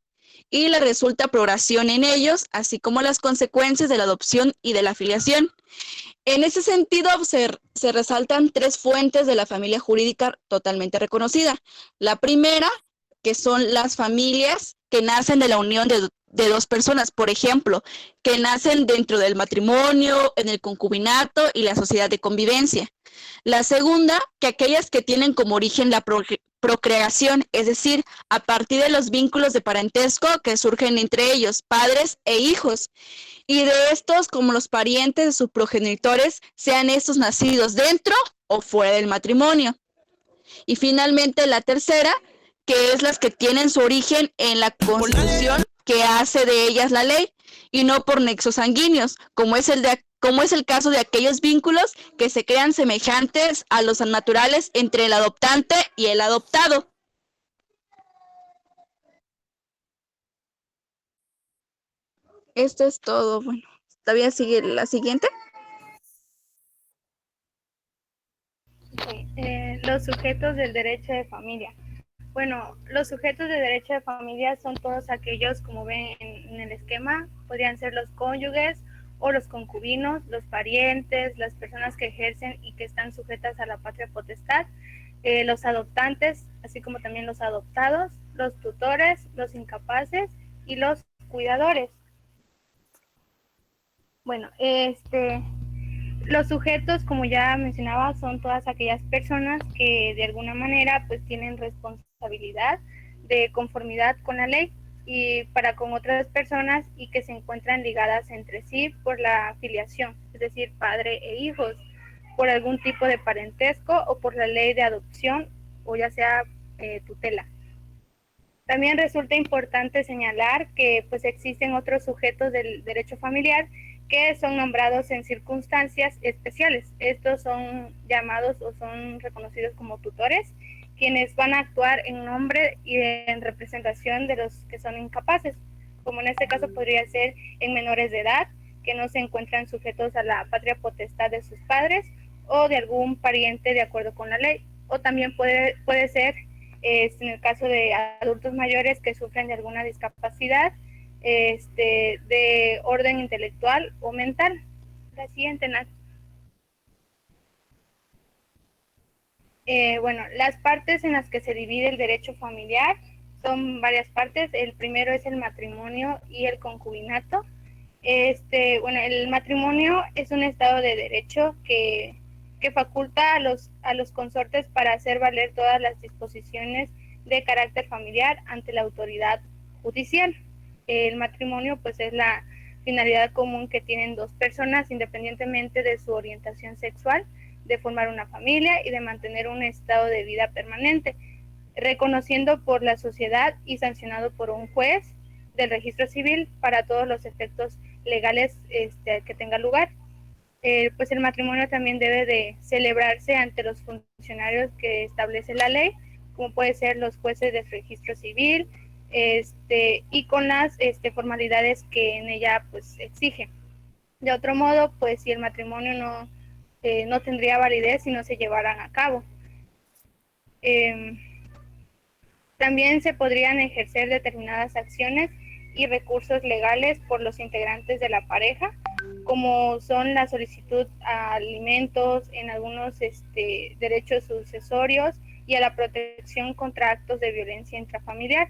M: y la resulta progresión en ellos, así como las consecuencias de la adopción y de la filiación. En ese sentido, se resaltan tres fuentes de la familia jurídica totalmente reconocida. La primera, que son las familias que nacen de la unión de dos personas, por ejemplo, que nacen dentro del matrimonio, en el concubinato y la sociedad de convivencia. La segunda, que aquellas que tienen como origen la procreación, es decir, a partir de los vínculos de parentesco que surgen entre ellos, padres e hijos, y de estos como los parientes de sus progenitores, sean estos nacidos dentro o fuera del matrimonio. Y finalmente la tercera, que es las que tienen su origen en la Constitución que hace de ellas la ley y no por nexos sanguíneos, como es el caso de aquellos vínculos que se crean semejantes a los naturales entre el adoptante y el adoptado. Esto es todo. Bueno, ¿todavía sigue la siguiente?
N: Sí, los sujetos del derecho de familia. Bueno, los sujetos de derecho de familia son todos aquellos, como ven en el esquema, podrían ser los cónyuges o los concubinos, los parientes, las personas que ejercen y que están sujetas a la patria potestad, los adoptantes, así como también los adoptados, los tutores, los incapaces y los cuidadores. Bueno, los sujetos, como ya mencionaba, son todas aquellas personas que de alguna manera pues tienen responsabilidad de conformidad con la ley y para con otras personas y que se encuentran ligadas entre sí por la filiación, es decir, padre e hijos, por algún tipo de parentesco o por la ley de adopción o ya sea tutela. También resulta importante señalar que pues existen otros sujetos del derecho familiar que son nombrados en circunstancias especiales. Estos son llamados o son reconocidos como tutores, quienes van a actuar en nombre y en representación de los que son incapaces, como en este caso podría ser en menores de edad, que no se encuentran sujetos a la patria potestad de sus padres o de algún pariente de acuerdo con la ley, o también puede ser en el caso de adultos mayores que sufren de alguna discapacidad de orden intelectual o mental. La siguiente, Nat. Bueno, las partes en las que se divide el derecho familiar son varias partes. El primero es el matrimonio y el concubinato. Bueno, el matrimonio es un estado de derecho que faculta a los consortes para hacer valer todas las disposiciones de carácter familiar ante la autoridad judicial. El matrimonio pues es la finalidad común que tienen dos personas independientemente de su orientación sexual, de formar una familia y de mantener un estado de vida permanente, reconociendo por la sociedad y sancionado por un juez del registro civil para todos los efectos legales que tenga lugar. Pues el matrimonio también debe de celebrarse ante los funcionarios que establece la ley, como puede ser los jueces del registro civil, y con las formalidades que en ella pues exige. De otro modo, pues si el matrimonio no tendría validez si no se llevaran a cabo. También se podrían ejercer determinadas acciones y recursos legales por los integrantes de la pareja, como son la solicitud a alimentos, en algunos derechos sucesorios y a la protección contra actos de violencia intrafamiliar.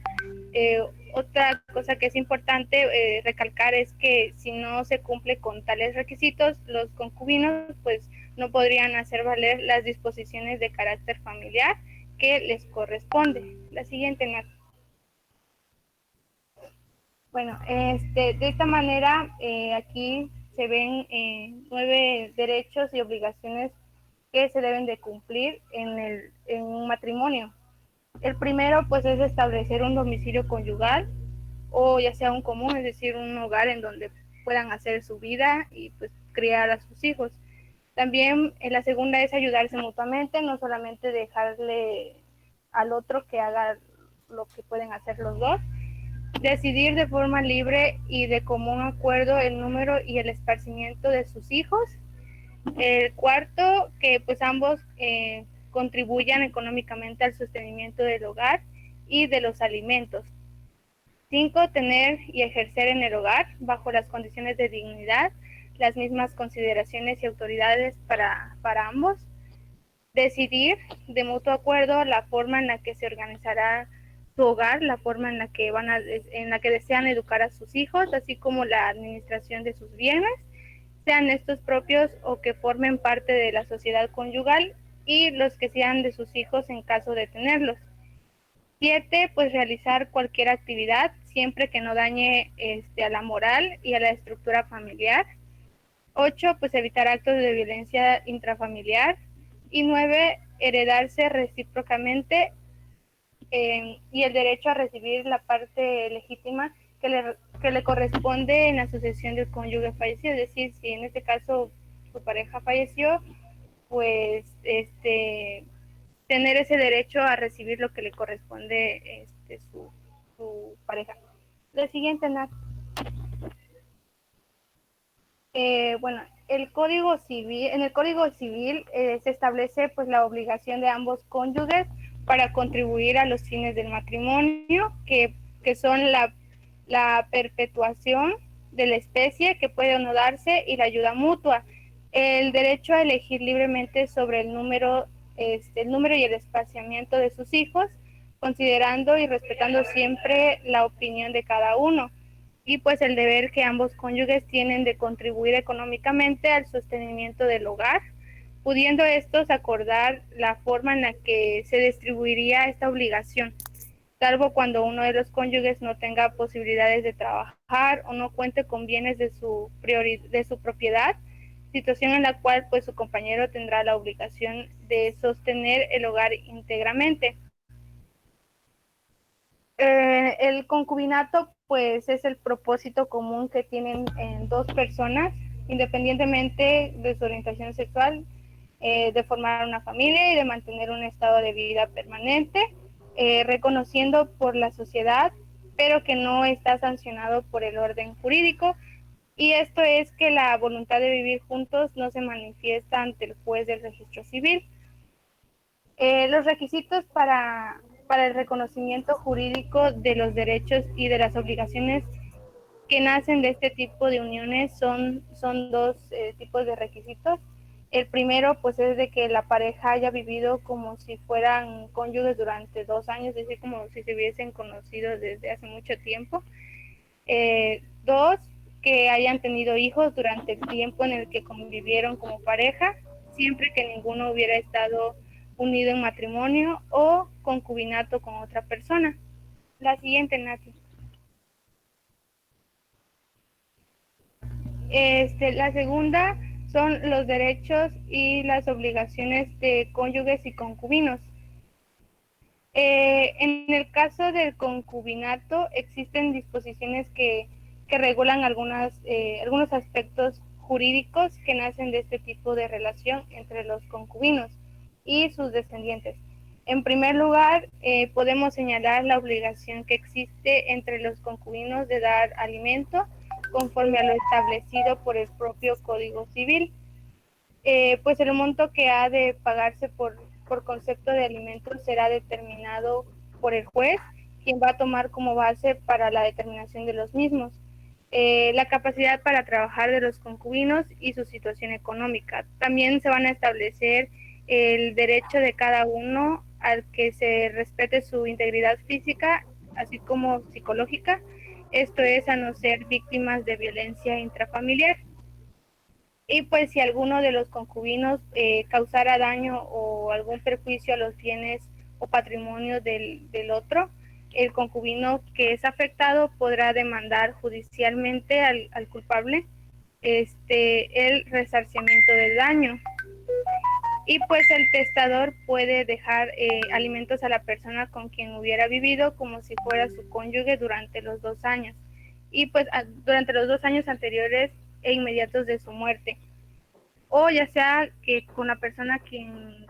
N: Otra cosa que es importante recalcar es que si no se cumple con tales requisitos, los concubinos pues no podrían hacer valer las disposiciones de carácter familiar que les corresponde. La siguiente, Nat. Bueno, de esta manera aquí se ven 9 derechos y obligaciones que se deben de cumplir en un matrimonio. El primero pues es establecer un domicilio conyugal o ya sea un común, es decir, un hogar en donde puedan hacer su vida y pues criar a sus hijos. También la segunda es ayudarse mutuamente, no solamente dejarle al otro que haga lo que pueden hacer los dos. Decidir de forma libre y de común acuerdo el número y el esparcimiento de sus hijos. El cuarto, que pues ambos contribuyan económicamente al sostenimiento del hogar y de los alimentos. 5, tener y ejercer en el hogar, bajo las condiciones de dignidad, las mismas consideraciones y autoridades para ambos. Decidir de mutuo acuerdo la forma en la que se organizará su hogar, la forma en la que desean educar a sus hijos, así como la administración de sus bienes, sean estos propios o que formen parte de la sociedad conyugal, y los que sean de sus hijos en caso de tenerlos. 7, pues realizar cualquier actividad siempre que no dañe a la moral y a la estructura familiar. 8, pues evitar actos de violencia intrafamiliar. Y 9, heredarse recíprocamente y el derecho a recibir la parte legítima que le corresponde en la sucesión del cónyuge fallecido. Es decir, si en este caso su pareja falleció, pues tener ese derecho a recibir lo que le corresponde su pareja. La siguiente, Nat. Bueno, en el Código Civil se establece pues la obligación de ambos cónyuges para contribuir a los fines del matrimonio, que son la perpetuación de la especie que puede o no darse y la ayuda mutua. El derecho a elegir libremente sobre el número y el espaciamiento de sus hijos, considerando y respetando siempre la opinión de cada uno. y pues el deber que ambos cónyuges tienen de contribuir económicamente al sostenimiento del hogar, pudiendo estos acordar la forma en la que se distribuiría esta obligación, salvo cuando uno de los cónyuges no tenga posibilidades de trabajar o no cuente con bienes de su propiedad, situación en la cual pues su compañero tendrá la obligación de sostener el hogar íntegramente. El concubinato pues es el propósito común que tienen dos personas, independientemente de su orientación sexual, de formar una familia y de mantener un estado de vida permanente, reconociendo por la sociedad, pero que no está sancionado por el orden jurídico. Y esto es que la voluntad de vivir juntos no se manifiesta ante el juez del registro civil. Los requisitos para el reconocimiento jurídico de los derechos y de las obligaciones que nacen de este tipo de uniones son dos tipos de requisitos. El primero pues es de que la pareja haya vivido como si fueran cónyuges durante 2 años, es decir, como si se hubiesen conocido desde hace mucho tiempo. 2, que hayan tenido hijos durante el tiempo en el que convivieron como pareja, siempre que ninguno hubiera estado unido en matrimonio o concubinato con otra persona. La siguiente, Nati. La segunda son los derechos y las obligaciones de cónyuges y concubinos. En el caso del concubinato existen disposiciones que regulan algunos aspectos jurídicos que nacen de este tipo de relación entre los concubinos y sus descendientes. En primer lugar, podemos señalar la obligación que existe entre los concubinos de dar alimento conforme a lo establecido por el propio Código Civil. Pues el monto que ha de pagarse por concepto de alimentos será determinado por el juez, quien va a tomar como base para la determinación de los mismos la capacidad para trabajar de los concubinos y su situación económica. También se van a establecer el derecho de cada uno al que se respete su integridad física, así como psicológica, esto es a no ser víctimas de violencia intrafamiliar. Y pues si alguno de los concubinos causara daño o algún perjuicio a los bienes o patrimonio del otro, el concubino que es afectado podrá demandar judicialmente al culpable el resarcimiento del daño. Y pues el testador puede dejar alimentos a la persona con quien hubiera vivido como si fuera su cónyuge durante los 2 años. Y pues durante los 2 años anteriores e inmediatos de su muerte. O ya sea que con la persona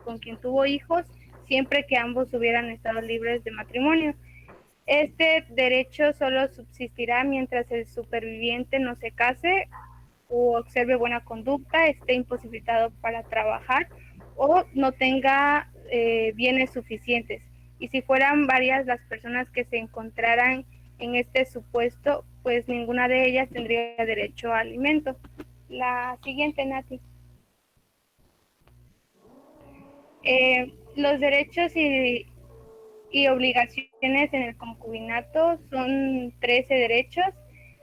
N: con quien tuvo hijos, siempre que ambos hubieran estado libres de matrimonio. Este derecho solo subsistirá mientras el superviviente no se case o observe buena conducta, esté imposibilitado para trabajar o no tenga bienes suficientes. Y si fueran varias las personas que se encontraran en este supuesto, pues ninguna de ellas tendría derecho a alimento. La siguiente, Nati. Los derechos y obligaciones en el concubinato son 13 derechos.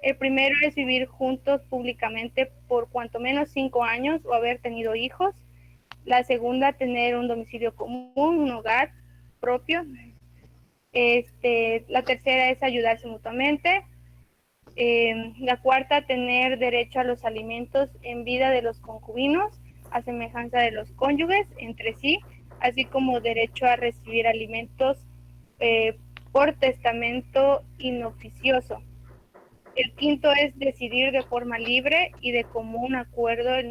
N: El primero es vivir juntos públicamente por cuanto menos 5 años o haber tenido hijos. La segunda, tener un domicilio común, un hogar propio. La tercera es ayudarse mutuamente. La cuarta, tener derecho a los alimentos en vida de los concubinos, a semejanza de los cónyuges entre sí, así como derecho a recibir alimentos por testamento inoficioso. El quinto es decidir de forma libre y de común acuerdo el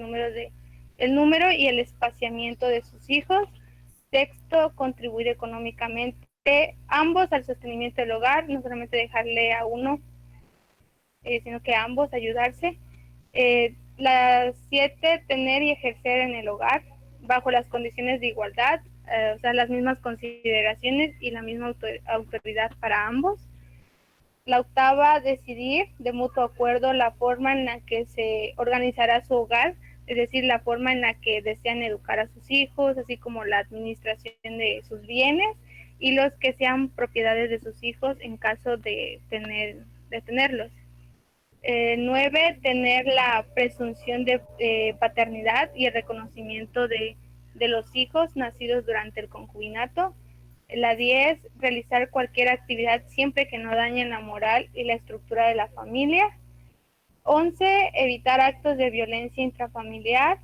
N: número y el espaciamiento de sus hijos. Sexto, contribuir económicamente ambos al sostenimiento del hogar, no solamente dejarle a uno, sino que a ambos ayudarse. La 7, tener y ejercer en el hogar bajo las condiciones de igualdad, o sea, las mismas consideraciones y la misma autoridad para ambos. La 8, decidir de mutuo acuerdo la forma en la que se organizará su hogar, es decir, la forma en la que desean educar a sus hijos, así como la administración de sus bienes y los que sean propiedades de sus hijos en caso de tenerlos. 9, tener la presunción de paternidad y el reconocimiento de los hijos nacidos durante el concubinato. La 10, realizar cualquier actividad siempre que no dañe la moral y la estructura de la familia. 11, evitar actos de violencia intrafamiliar.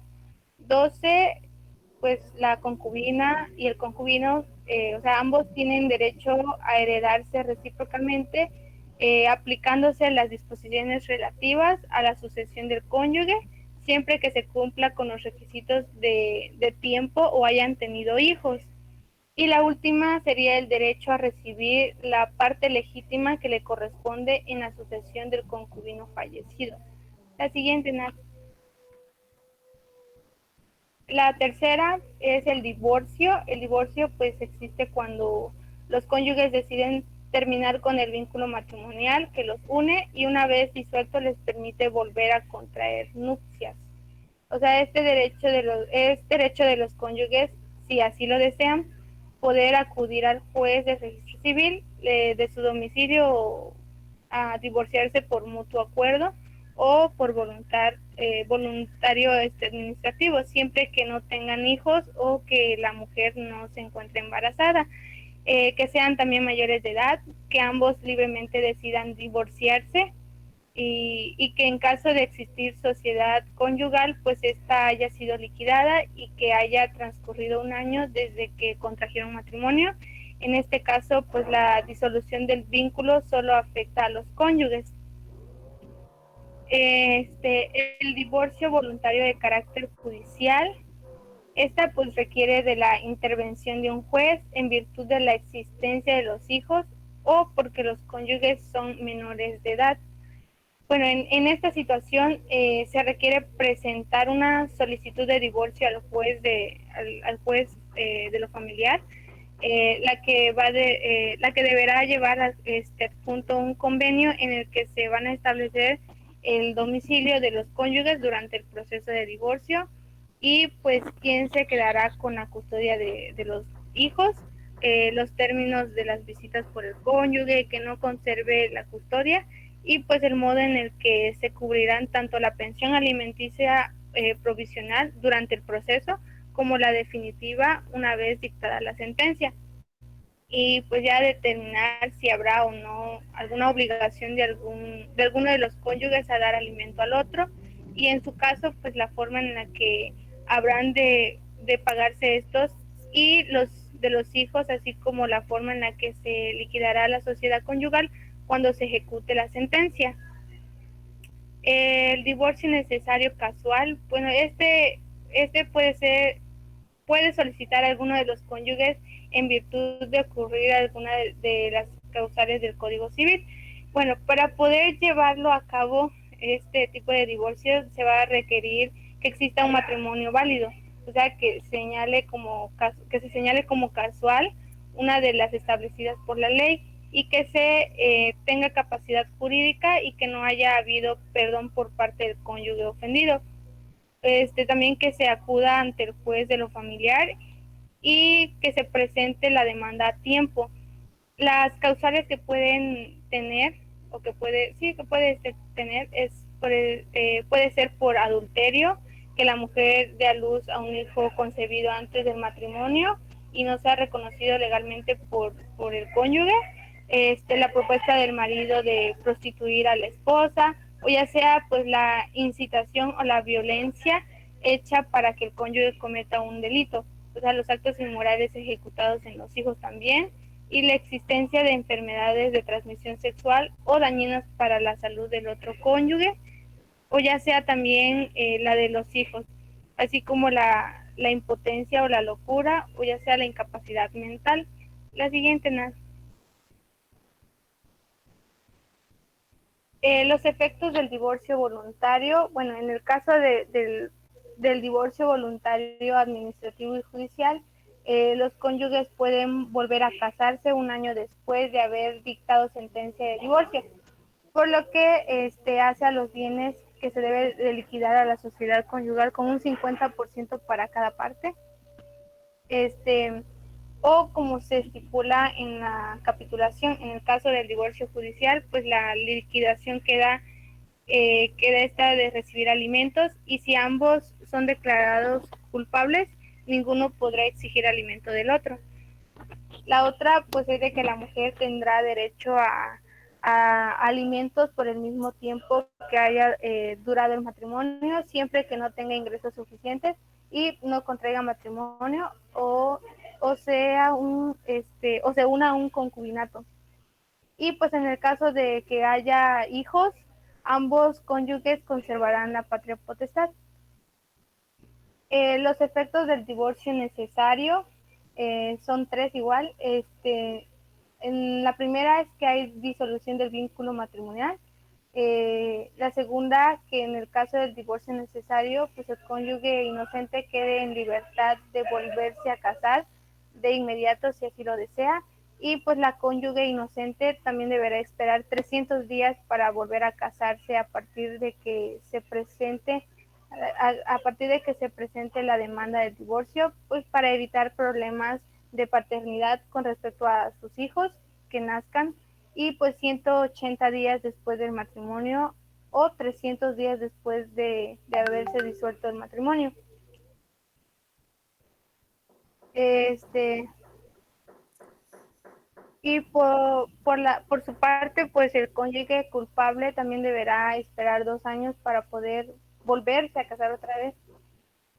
N: 12, pues la concubina y el concubino, o sea, ambos tienen derecho a heredarse recíprocamente, aplicándose las disposiciones relativas a la sucesión del cónyuge, siempre que se cumpla con los requisitos de tiempo o hayan tenido hijos. Y la última sería el derecho a recibir la parte legítima que le corresponde en la sucesión del concubino fallecido. La siguiente, Nat. La tercera es el divorcio. El divorcio pues existe cuando los cónyuges deciden terminar con el vínculo matrimonial que los une y una vez disuelto les permite volver a contraer nupcias. O sea, es derecho de los cónyuges, si así lo desean, poder acudir al juez de registro civil de su domicilio a divorciarse por mutuo acuerdo o por voluntario administrativo, siempre que no tengan hijos o que la mujer no se encuentre embarazada, que sean también mayores de edad, que ambos libremente decidan divorciarse y que en caso de existir sociedad conyugal, pues esta haya sido liquidada y que haya transcurrido un año desde que contrajeron matrimonio. En este caso, pues la disolución del vínculo solo afecta a los cónyuges. El divorcio voluntario de carácter judicial, esta pues requiere de la intervención de un juez en virtud de la existencia de los hijos o porque los cónyuges son menores de edad. Bueno, en esta situación se requiere presentar una solicitud de divorcio al juez de lo familiar, la que deberá llevar adjunto un convenio en el que se van a establecer el domicilio de los cónyuges durante el proceso de divorcio y pues quién se quedará con la custodia de los hijos, los términos de las visitas por el cónyuge que no conserve la custodia y pues el modo en el que se cubrirán tanto la pensión alimenticia provisional durante el proceso como la definitiva una vez dictada la sentencia. Y pues ya determinar si habrá o no alguna obligación de alguno de los cónyuges a dar alimento al otro y en su caso pues la forma en la que habrán de pagarse estos y los de los hijos, así como la forma en la que se liquidará la sociedad conyugal cuando se ejecute la sentencia. El divorcio necesario casual, bueno, puede solicitar a alguno de los cónyuges en virtud de ocurrir alguna de las causales del Código Civil. Bueno, para poder llevarlo a cabo este tipo de divorcio se va a requerir que exista un matrimonio válido, o sea, que se señale como casual una de las establecidas por la ley y que se tenga capacidad jurídica y que no haya habido perdón por parte del cónyuge ofendido. También que se acuda ante el juez de lo familiar y que se presente la demanda a tiempo. Las causales que pueden tener o que puede tener puede ser por adulterio, que la mujer dé a luz a un hijo concebido antes del matrimonio y no sea reconocido legalmente por el cónyuge, la propuesta del marido de prostituir a la esposa, o ya sea pues la incitación o la violencia hecha para que el cónyuge cometa un delito, o sea, los actos inmorales ejecutados en los hijos también, y la existencia de enfermedades de transmisión sexual o dañinas para la salud del otro cónyuge, o ya sea también la de los hijos, así como la impotencia o la locura, o ya sea la incapacidad mental. La siguiente, Nat. Los efectos del divorcio voluntario, bueno, en el caso del divorcio voluntario administrativo y judicial, los cónyuges pueden volver a casarse un año después de haber dictado sentencia de divorcio, por lo que hace a los bienes que se debe de liquidar a la sociedad conyugal con un 50% para cada parte, o como se estipula en la capitulación. En el caso del divorcio judicial, pues la liquidación queda queda esta de recibir alimentos, y si ambos son declarados culpables, ninguno podrá exigir alimento del otro. La otra, pues, es de que la mujer tendrá derecho a alimentos por el mismo tiempo que haya durado el matrimonio, siempre que no tenga ingresos suficientes y no contraiga matrimonio o sea o se una a un concubinato. Y pues en el caso de que haya hijos, ambos cónyuges conservarán la patria potestad. Los efectos del divorcio necesario son tres igual. En la primera es que hay disolución del vínculo matrimonial. La segunda, que en el caso del divorcio necesario, pues el cónyuge inocente quede en libertad de volverse a casar de inmediato si así lo desea. Y pues la cónyuge inocente también deberá esperar 300 días para volver a casarse a partir de que se presente la demanda de divorcio, pues para evitar problemas de paternidad con respecto a sus hijos que nazcan, y pues 180 días después del matrimonio o 300 días después de haberse disuelto el matrimonio. Y por su parte, pues el cónyuge culpable también deberá esperar 2 años para poder volverse a casar otra vez.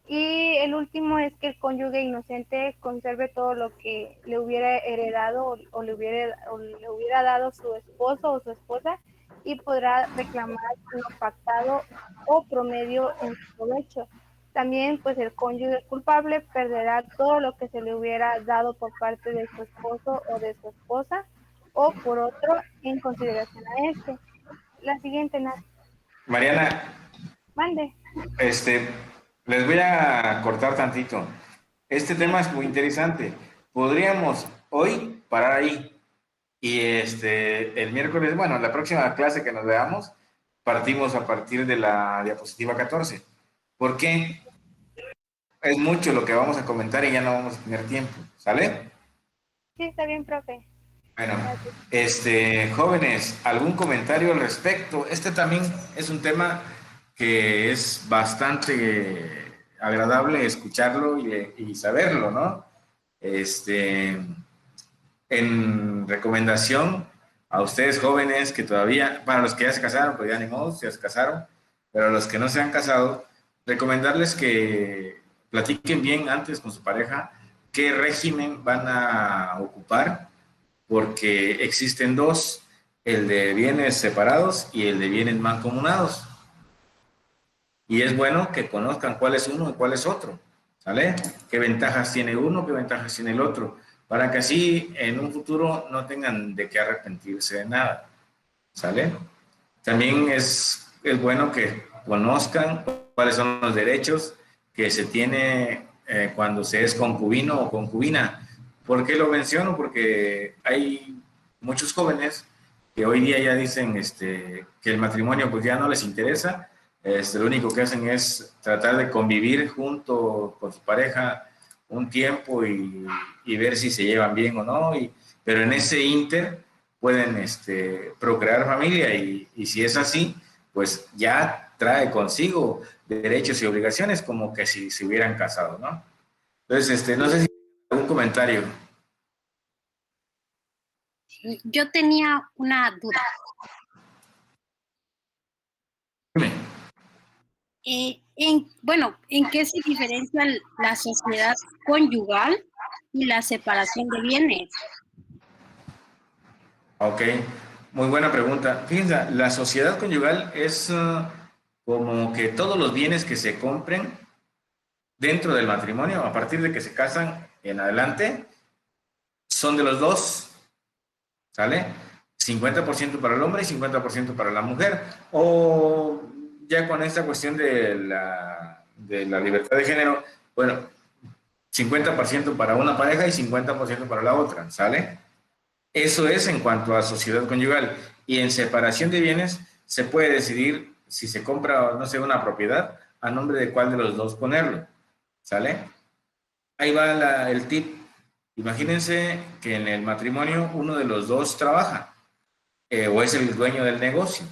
N: Y el último es que el cónyuge inocente conserve todo lo que le hubiera heredado o le hubiera dado su esposo o su esposa, y podrá reclamar lo pactado o promedio en su provecho. También, pues el cónyuge culpable perderá todo lo que se le hubiera dado por parte de su esposo o de su esposa o por otro en consideración a este. La siguiente, Nat.
E: Mariana,
N: Mande.
E: Les voy a cortar tantito. Este tema es muy interesante. Podríamos hoy parar ahí y el miércoles, bueno, la próxima clase que nos veamos, partimos a partir de la diapositiva 14. ¿Por qué? Es mucho lo que vamos a comentar y ya no vamos a tener tiempo, ¿sale?
N: Sí, está bien, profe.
E: Bueno, jóvenes, ¿algún comentario al respecto? Este también es un tema que es bastante agradable escucharlo y saberlo, ¿no? En recomendación a ustedes jóvenes que todavía, para los que ya se casaron, pues ya ni modo, ya se casaron, pero a los que no se han casado, recomendarles que platiquen bien antes con su pareja qué régimen van a ocupar, porque existen dos, el de bienes separados y el de bienes mancomunados. Y es bueno que conozcan cuál es uno y cuál es otro, ¿sale? ¿Qué ventajas tiene uno, qué ventajas tiene el otro? Para que así en un futuro no tengan de qué arrepentirse de nada, ¿sale? También es bueno que conozcan cuáles son los derechos que se tiene cuando se es concubino o concubina. ¿Por qué lo menciono? Porque hay muchos jóvenes que hoy día ya dicen que el matrimonio pues ya no les interesa. Lo único que hacen es tratar de convivir junto con su pareja un tiempo y ver si se llevan bien o no, pero en ese inter pueden procrear familia y si es así, pues ya trae consigo derechos y obligaciones como que si se hubieran casado, ¿no? Entonces, no sé si hay algún comentario.
J: Yo tenía una duda.
E: Dime.
J: ¿En qué se diferencia la sociedad conyugal y la separación de bienes?
E: Ok, muy buena pregunta. Fíjense, la sociedad conyugal es como que todos los bienes que se compren dentro del matrimonio, a partir de que se casan en adelante, son de los dos, ¿sale? 50% para el hombre y 50% para la mujer. O ya con esta cuestión de la libertad de género, bueno, 50% para una pareja y 50% para la otra, ¿sale? Eso es en cuanto a sociedad conyugal. Y en separación de bienes se puede decidir si se compra, no sé, una propiedad, a nombre de cuál de los dos ponerlo, ¿sale? Ahí va el tip. Imagínense que en el matrimonio uno de los dos trabaja o es el dueño del negocio.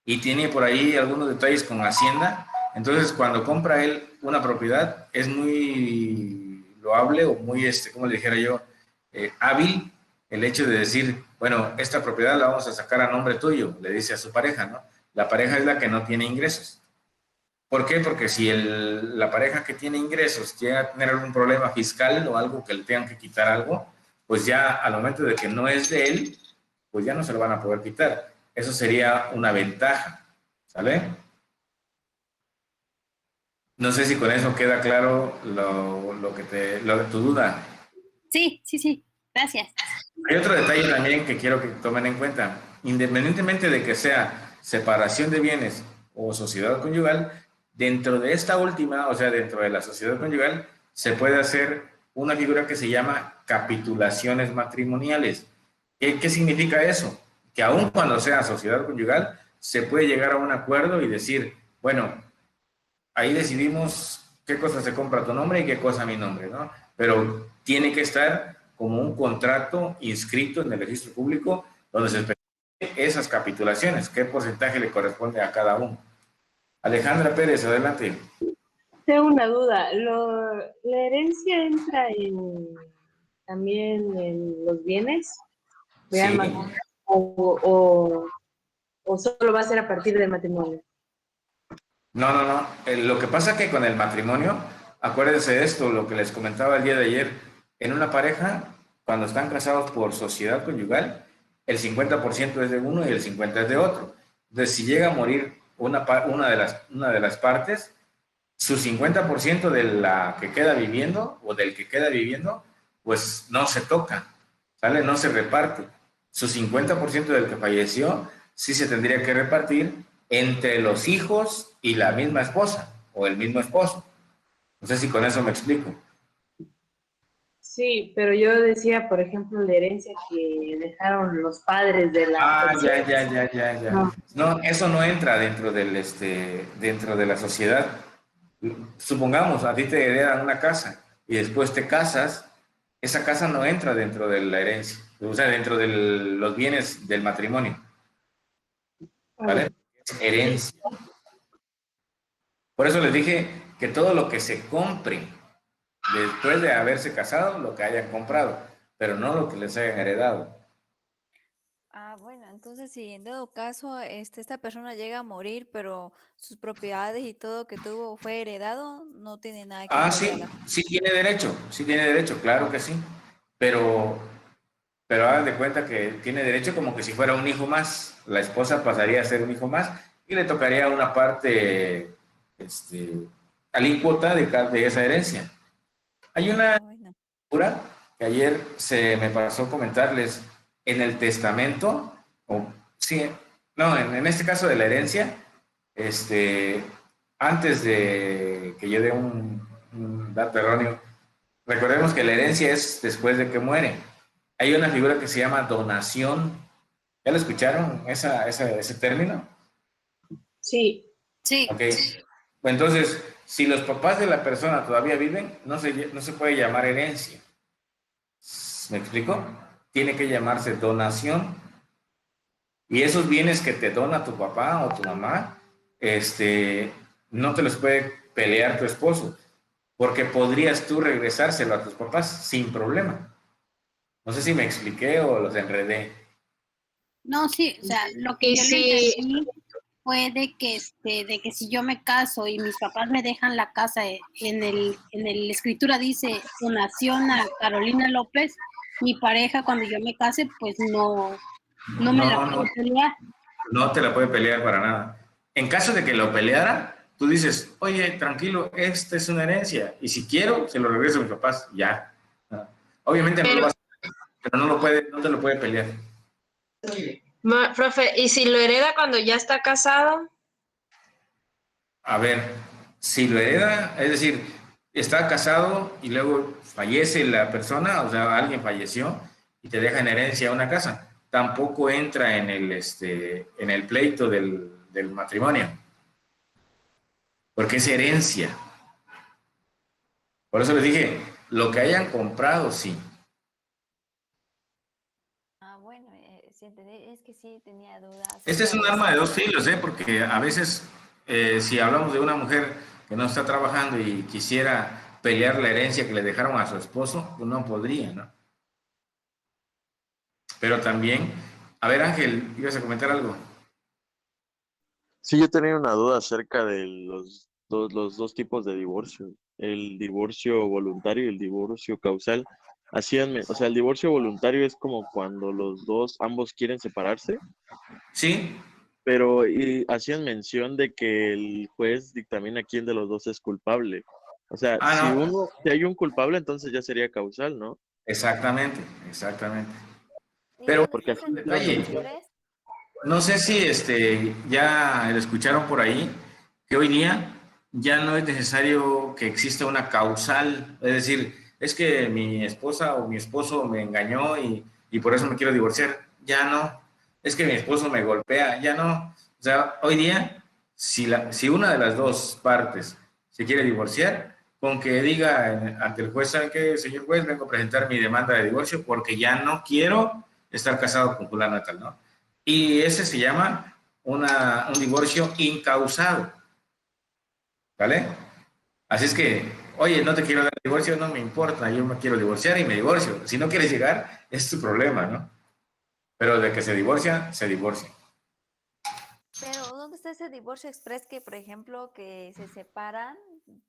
E: y tiene por ahí algunos detalles con Hacienda. Entonces, cuando compra él una propiedad, es muy loable o muy, como le dijera yo, hábil el hecho de decir, bueno, esta propiedad la vamos a sacar a nombre tuyo, le dice a su pareja, ¿no? La pareja es la que no tiene ingresos. ¿Por qué? Porque si la pareja que tiene ingresos llega a tener algún problema fiscal o algo que le tengan que quitar algo, pues ya al momento de que no es de él, pues ya no se lo van a poder quitar. Eso sería una ventaja, ¿sale? No sé si con eso queda claro tu duda.
J: Sí, sí, sí. Gracias.
E: Hay otro detalle también que quiero que tomen en cuenta. Independientemente de que sea separación de bienes o sociedad conyugal, dentro de esta última, o sea, dentro de la sociedad conyugal, se puede hacer una figura que se llama capitulaciones matrimoniales. ¿Qué significa eso? Que aun cuando sea sociedad conyugal, se puede llegar a un acuerdo y decir, bueno, ahí decidimos qué cosa se compra a tu nombre y qué cosa a mi nombre, ¿no? Pero tiene que estar como un contrato inscrito en el registro público donde se especifique esas capitulaciones, qué porcentaje le corresponde a cada uno. Alejandra Pérez, adelante.
F: Tengo una duda. ¿La herencia entra también en los bienes?
E: Sí.
F: ¿O solo va a ser a partir del matrimonio?
E: No. Lo que pasa que con el matrimonio, acuérdense de esto, lo que les comentaba el día de ayer, en una pareja, cuando están casados por sociedad conyugal, el 50% es de uno y el 50% es de otro. Entonces, si llega a morir una de las partes, su 50% de la que queda viviendo o del que queda viviendo, pues no se toca, ¿sale? No se reparte. Su 50% del que falleció sí se tendría que repartir entre los hijos y la misma esposa o el mismo esposo. No sé si con eso me explico.
F: Sí, pero yo decía, por ejemplo, la herencia que dejaron los padres de la persona.
E: Ya. No, eso no entra dentro dentro de la sociedad. Supongamos, a ti te heredan una casa y después te casas, esa casa no entra dentro de la herencia, o sea, dentro de los bienes del matrimonio. ¿Vale? Es herencia. Por eso les dije que todo lo que se compre después de haberse casado, lo que hayan comprado, pero no lo que les hayan heredado.
I: Bueno, entonces si en todo caso esta persona llega a morir, pero sus propiedades y todo que tuvo fue heredado, no tiene nada que hacer.
E: Sí tiene derecho, claro que sí, pero hagan de cuenta que tiene derecho como que si fuera un hijo más, la esposa pasaría a ser un hijo más y le tocaría una parte alícuota de esa herencia. Hay una figura que ayer se me pasó comentarles en el testamento, en este caso de la herencia, antes de que yo dé un dato erróneo, recordemos que la herencia es después de que muere. Hay una figura que se llama donación. ¿Ya lo escucharon ese término?
F: Sí.
E: Ok. Entonces, si los papás de la persona todavía viven, no se puede llamar herencia. ¿Me explico? Tiene que llamarse donación. Y esos bienes que te dona tu papá o tu mamá, no te los puede pelear tu esposo, porque podrías tú regresárselo a tus papás sin problema. No sé si me expliqué o los enredé.
J: No, sí, o sea, lo que yo le entendí fue de que si yo me caso y mis papás me dejan la casa, en el escritura dice donación a Carolina López, mi pareja cuando yo me case, pues no me la puedo pelear.
E: No te la puede pelear para nada. En caso de que lo peleara, tú dices, oye, tranquilo, esta es una herencia, y si quiero, se lo regreso a mis papás, ya. Obviamente no lo vas a hacer, pero no te lo puede pelear.
G: Profe, ¿y si lo hereda cuando ya está casado?
E: A ver, si lo hereda, es decir, está casado y luego fallece la persona, o sea, alguien falleció y te deja en herencia una casa, tampoco entra en el pleito del matrimonio, porque es herencia. Por eso les dije, lo que hayan comprado, sí.
I: sí entendí. Es que sí tenía dudas
E: Este es
I: acerca
E: un
I: de
E: arma
I: eso.
E: de dos filos, porque a veces, si hablamos de una mujer que no está trabajando y quisiera pelear la herencia que le dejaron a su esposo, pues no podría, ¿no? Pero también, a ver, Ángel, ibas a comentar algo.
K: Sí, yo tenía una duda acerca de los dos tipos de divorcio, el divorcio voluntario y el divorcio causal. O sea, el divorcio voluntario es como cuando los dos, ambos quieren separarse,
E: Sí.
K: pero hacían mención de que el juez dictamina quién de los dos es culpable. O sea,
E: Ah, no.
K: si hay un culpable, entonces ya sería causal, ¿no?
E: Exactamente, exactamente.
I: ¿Y
E: Pero
I: dónde
K: Porque
I: está
K: aquí
I: ese divorcio
E: detalle,
I: express?
E: no sé si ya lo escucharon por ahí, que hoy día ya no es necesario que exista una causal, es decir, es que mi esposa o mi esposo me engañó y por eso me quiero divorciar, ya no, es que mi esposo me golpea, ya no, o sea, hoy día, si una de las dos partes se quiere divorciar, con que diga ante el juez, ¿sabe qué, señor juez? Vengo a presentar mi demanda de divorcio porque ya no quiero estar casado con fulano tal, ¿no? Y ese se llama un divorcio incausado, ¿vale? Así es que, oye, no te quiero dar divorcio, no me importa, yo me quiero divorciar y me divorcio. Si no quieres llegar, es tu problema, ¿no? Pero de que se divorcia, se divorcia.
I: Pero ¿dónde está ese divorcio express que, por ejemplo, que se separan,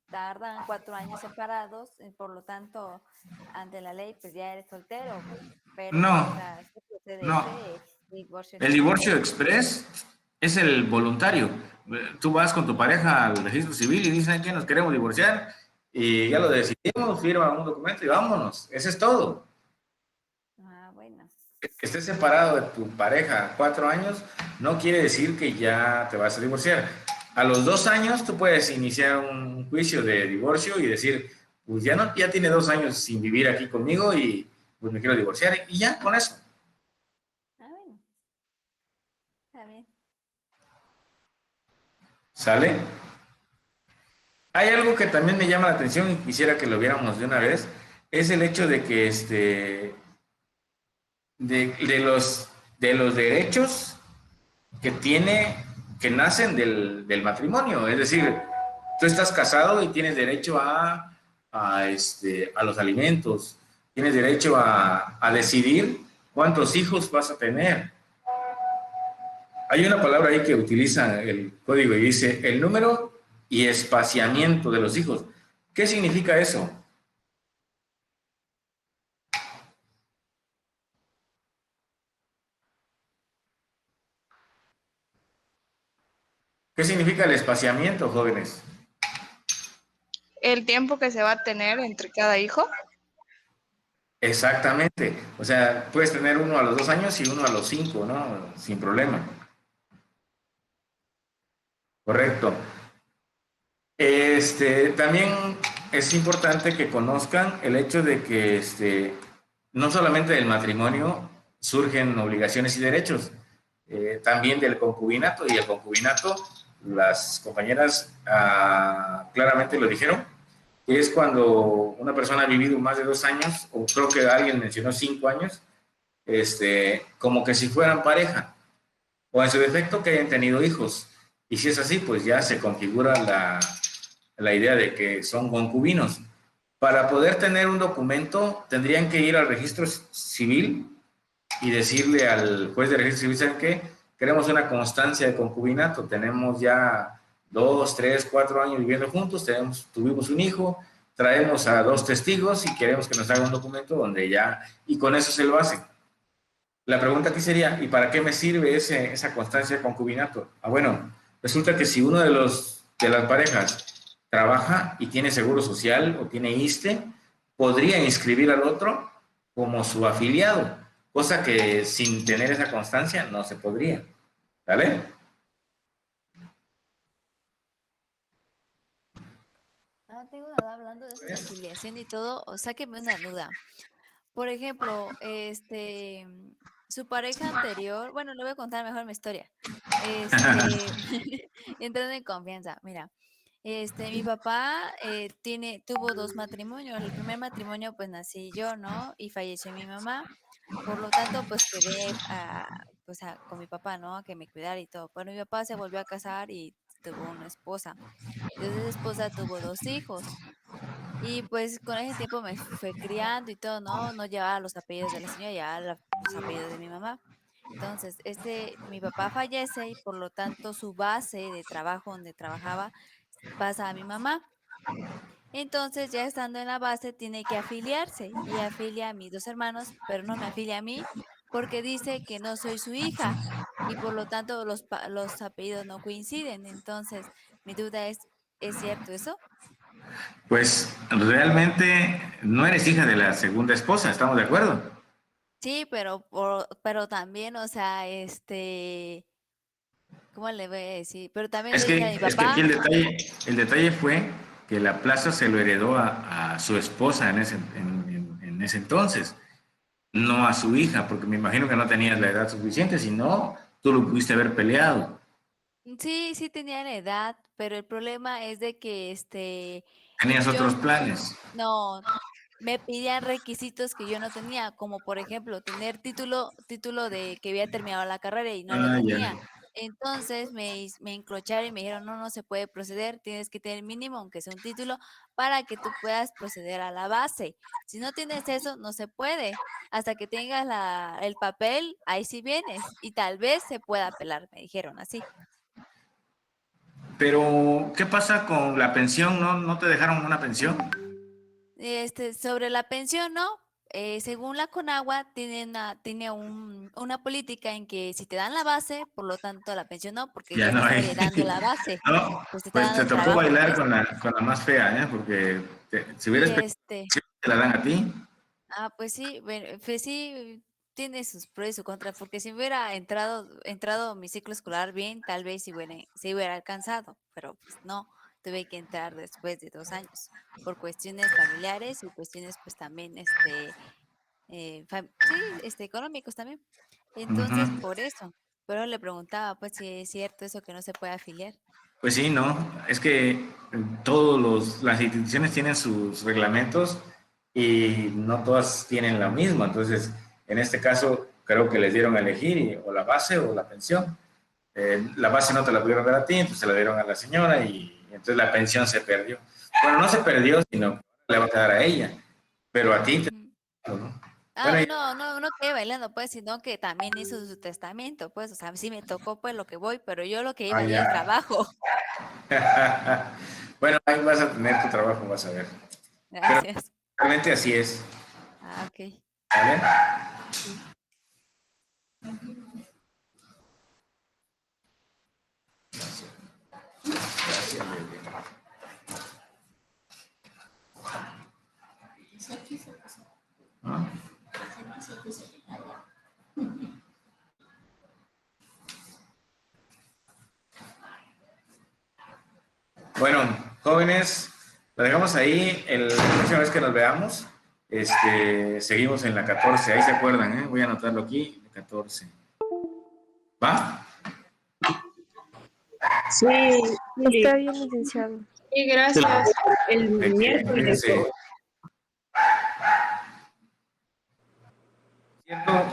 I: tardan 4 años separados, y por lo tanto, ante la ley, pues ya eres soltero? Pero, o
E: No,
I: sea, sí procede
E: no.
I: ese divorcio
E: El
I: express.
E: divorcio express es el voluntario. Tú vas con tu pareja al registro civil y dicen que nos queremos divorciar y ya lo decidimos, firma un documento y vámonos. Eso es todo.
I: Ah, bueno.
E: Que estés separado de tu pareja 4 años no quiere decir que ya te vas a divorciar. A los 2 años tú puedes iniciar un juicio de divorcio y decir, pues ya no, ya tiene 2 años sin vivir aquí conmigo y pues me quiero divorciar y ya con eso.
I: Ah, bueno. Está bien.
E: ¿Sale? Hay algo que también me llama la atención y quisiera que lo viéramos de una vez, es el hecho de que de los derechos que que nacen del matrimonio. Es decir, tú estás casado y tienes derecho a los alimentos, tienes derecho a decidir cuántos hijos vas a tener. Hay una palabra ahí que utiliza el código y dice el número y espaciamiento de los hijos. ¿Qué significa eso? ¿Qué significa el espaciamiento, jóvenes?
O: El tiempo que se va a tener entre cada hijo.
E: Exactamente. O sea, puedes tener uno a los 2 años y uno a los 5, ¿no? Sin problema. Correcto. También es importante que conozcan el hecho de que no solamente del matrimonio surgen obligaciones y derechos, también del concubinato, y el concubinato, las compañeras claramente lo dijeron, que es cuando una persona ha vivido más de 2 años, o creo que alguien mencionó 5 años, como que si fueran pareja, o en su defecto que hayan tenido hijos. Y si es así, pues ya se configura la idea de que son concubinos. Para poder tener un documento, tendrían que ir al registro civil y decirle al juez de registro civil, ¿saben qué? Queremos una constancia de concubinato, tenemos ya 2, 3, 4 años viviendo juntos, tuvimos un hijo, traemos a 2 testigos y queremos que nos haga un documento donde ya, y con eso se lo hacen. La pregunta aquí sería, ¿y para qué me sirve esa constancia de concubinato? Bueno, resulta que si uno de las parejas trabaja y tiene seguro social o tiene ISSSTE, podría inscribir al otro como su afiliado, cosa que sin tener esa constancia no se podría. ¿Vale?
I: Ah, tengo una duda hablando de eso de afiliación y todo, o sáqueme una duda. Por ejemplo, su pareja anterior, bueno, le voy a contar mejor mi historia. Entrando en confianza, mira, Mi papá tuvo 2 matrimonios. El primer matrimonio, pues nací yo, ¿no? Y falleció mi mamá. Por lo tanto, pues quedé con mi papá, ¿no? A que me cuidara y todo. Pero mi papá se volvió a casar y tuvo una esposa. Entonces, esa esposa tuvo 2 hijos. Y pues con ese tiempo me fue criando y todo, ¿no? No llevaba los apellidos de la señora, llevaba los apellidos de mi mamá. Entonces, mi papá fallece y por lo tanto su base de trabajo donde trabajaba pasa a mi mamá. Entonces, ya estando en la base, tiene que afiliarse y afilia a mis 2 hermanos, pero no me afilia a mí porque dice que no soy su hija y por lo tanto los apellidos no coinciden. Entonces, mi duda ¿es cierto eso?
E: Pues realmente no eres hija de la segunda esposa, ¿estamos de acuerdo?
I: Sí, pero también, o sea, ¿cómo le voy a decir? Pero también
E: Es
I: soy hija
E: que,
I: de mi
E: es que aquí
I: papá.
E: el detalle fue que la plaza se lo heredó a su esposa en ese entonces, no a su hija, porque me imagino que no tenías la edad suficiente, si no, tú lo pudiste haber peleado.
I: Sí, sí tenía la edad, pero el problema es de que
E: Tenías
I: yo
E: otros planes.
I: no me pedían requisitos que yo no tenía, como por ejemplo tener título de que había terminado la carrera y no lo
E: Ah, ya.
I: tenía. Entonces me encrocharon y me dijeron, no se puede proceder, tienes que tener mínimo, aunque sea un título, para que tú puedas proceder a la base. Si no tienes eso, no se puede. Hasta que tengas el papel, ahí sí vienes y tal vez se pueda apelar, me dijeron así.
E: Pero, ¿qué pasa con la pensión? ¿No te dejaron una pensión?
I: Sobre la pensión, ¿no? Según la Conagua, tiene una política en que si te dan la base, por lo tanto la pensión no, porque
E: Ya
I: ya te
E: no
I: está
E: hay.
I: heredando la base,
E: No,
I: pues te está
E: pues
I: dando
E: te
I: el
E: tocó
I: trabajo,
E: bailar
I: pues.
E: con la más fea, ¿eh? Porque si
I: Y
E: hubieras pedido, te la dan a ti.
I: pues sí, bueno, pues sí, tiene sus pros y sus contras, porque si hubiera entrado mi ciclo escolar bien, tal vez sí hubiera alcanzado, pero pues no, tuve que entrar después de 2 años, por cuestiones familiares y cuestiones pues también, sí, económicos también. Entonces,
E: Ujú.
I: por eso. Pero le preguntaba, pues, si es cierto eso que no se puede afiliar.
E: Pues sí, no, es que las instituciones tienen sus reglamentos y no todas tienen lo mismo. Entonces, en este caso, creo que les dieron a elegir o la base o la pensión. La base no te la pudieron dar a ti, entonces se la dieron a la señora y entonces la pensión se perdió. Bueno, no se perdió, sino que le va a quedar a ella, pero a ti te... ¿no? Bueno,
I: No quedé bailando, pues, sino que también hizo su testamento, pues, o sea, sí me tocó, pues, lo que voy, pero yo lo que iba ya al
E: ya.
I: trabajo.
E: Bueno, ahí vas a tener tu trabajo, vas a ver.
I: Gracias.
E: Pero realmente así es.
I: Ok.
E: ¿Vale? Gracias, ¿Ah? Bueno, jóvenes, lo dejamos ahí. La próxima vez que nos veamos, seguimos en la 14. Ahí se acuerdan, ¿eh? Voy a anotarlo aquí, 14. ¿Va?
F: Sí,
H: Está bien, licenciado.
G: Sí, gracias.
F: El miércoles.
E: Fíjense. ¿Cierto?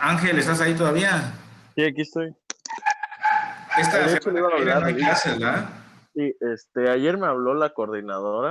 E: Ángel, ¿estás ahí todavía?
K: Sí, aquí estoy.
E: Esta
K: De hecho, le
E: semana
K: iba a
E: que viene
K: hablar
E: no hay
K: ahorita.
E: clases, ¿verdad?
K: Sí, ayer me habló la coordinadora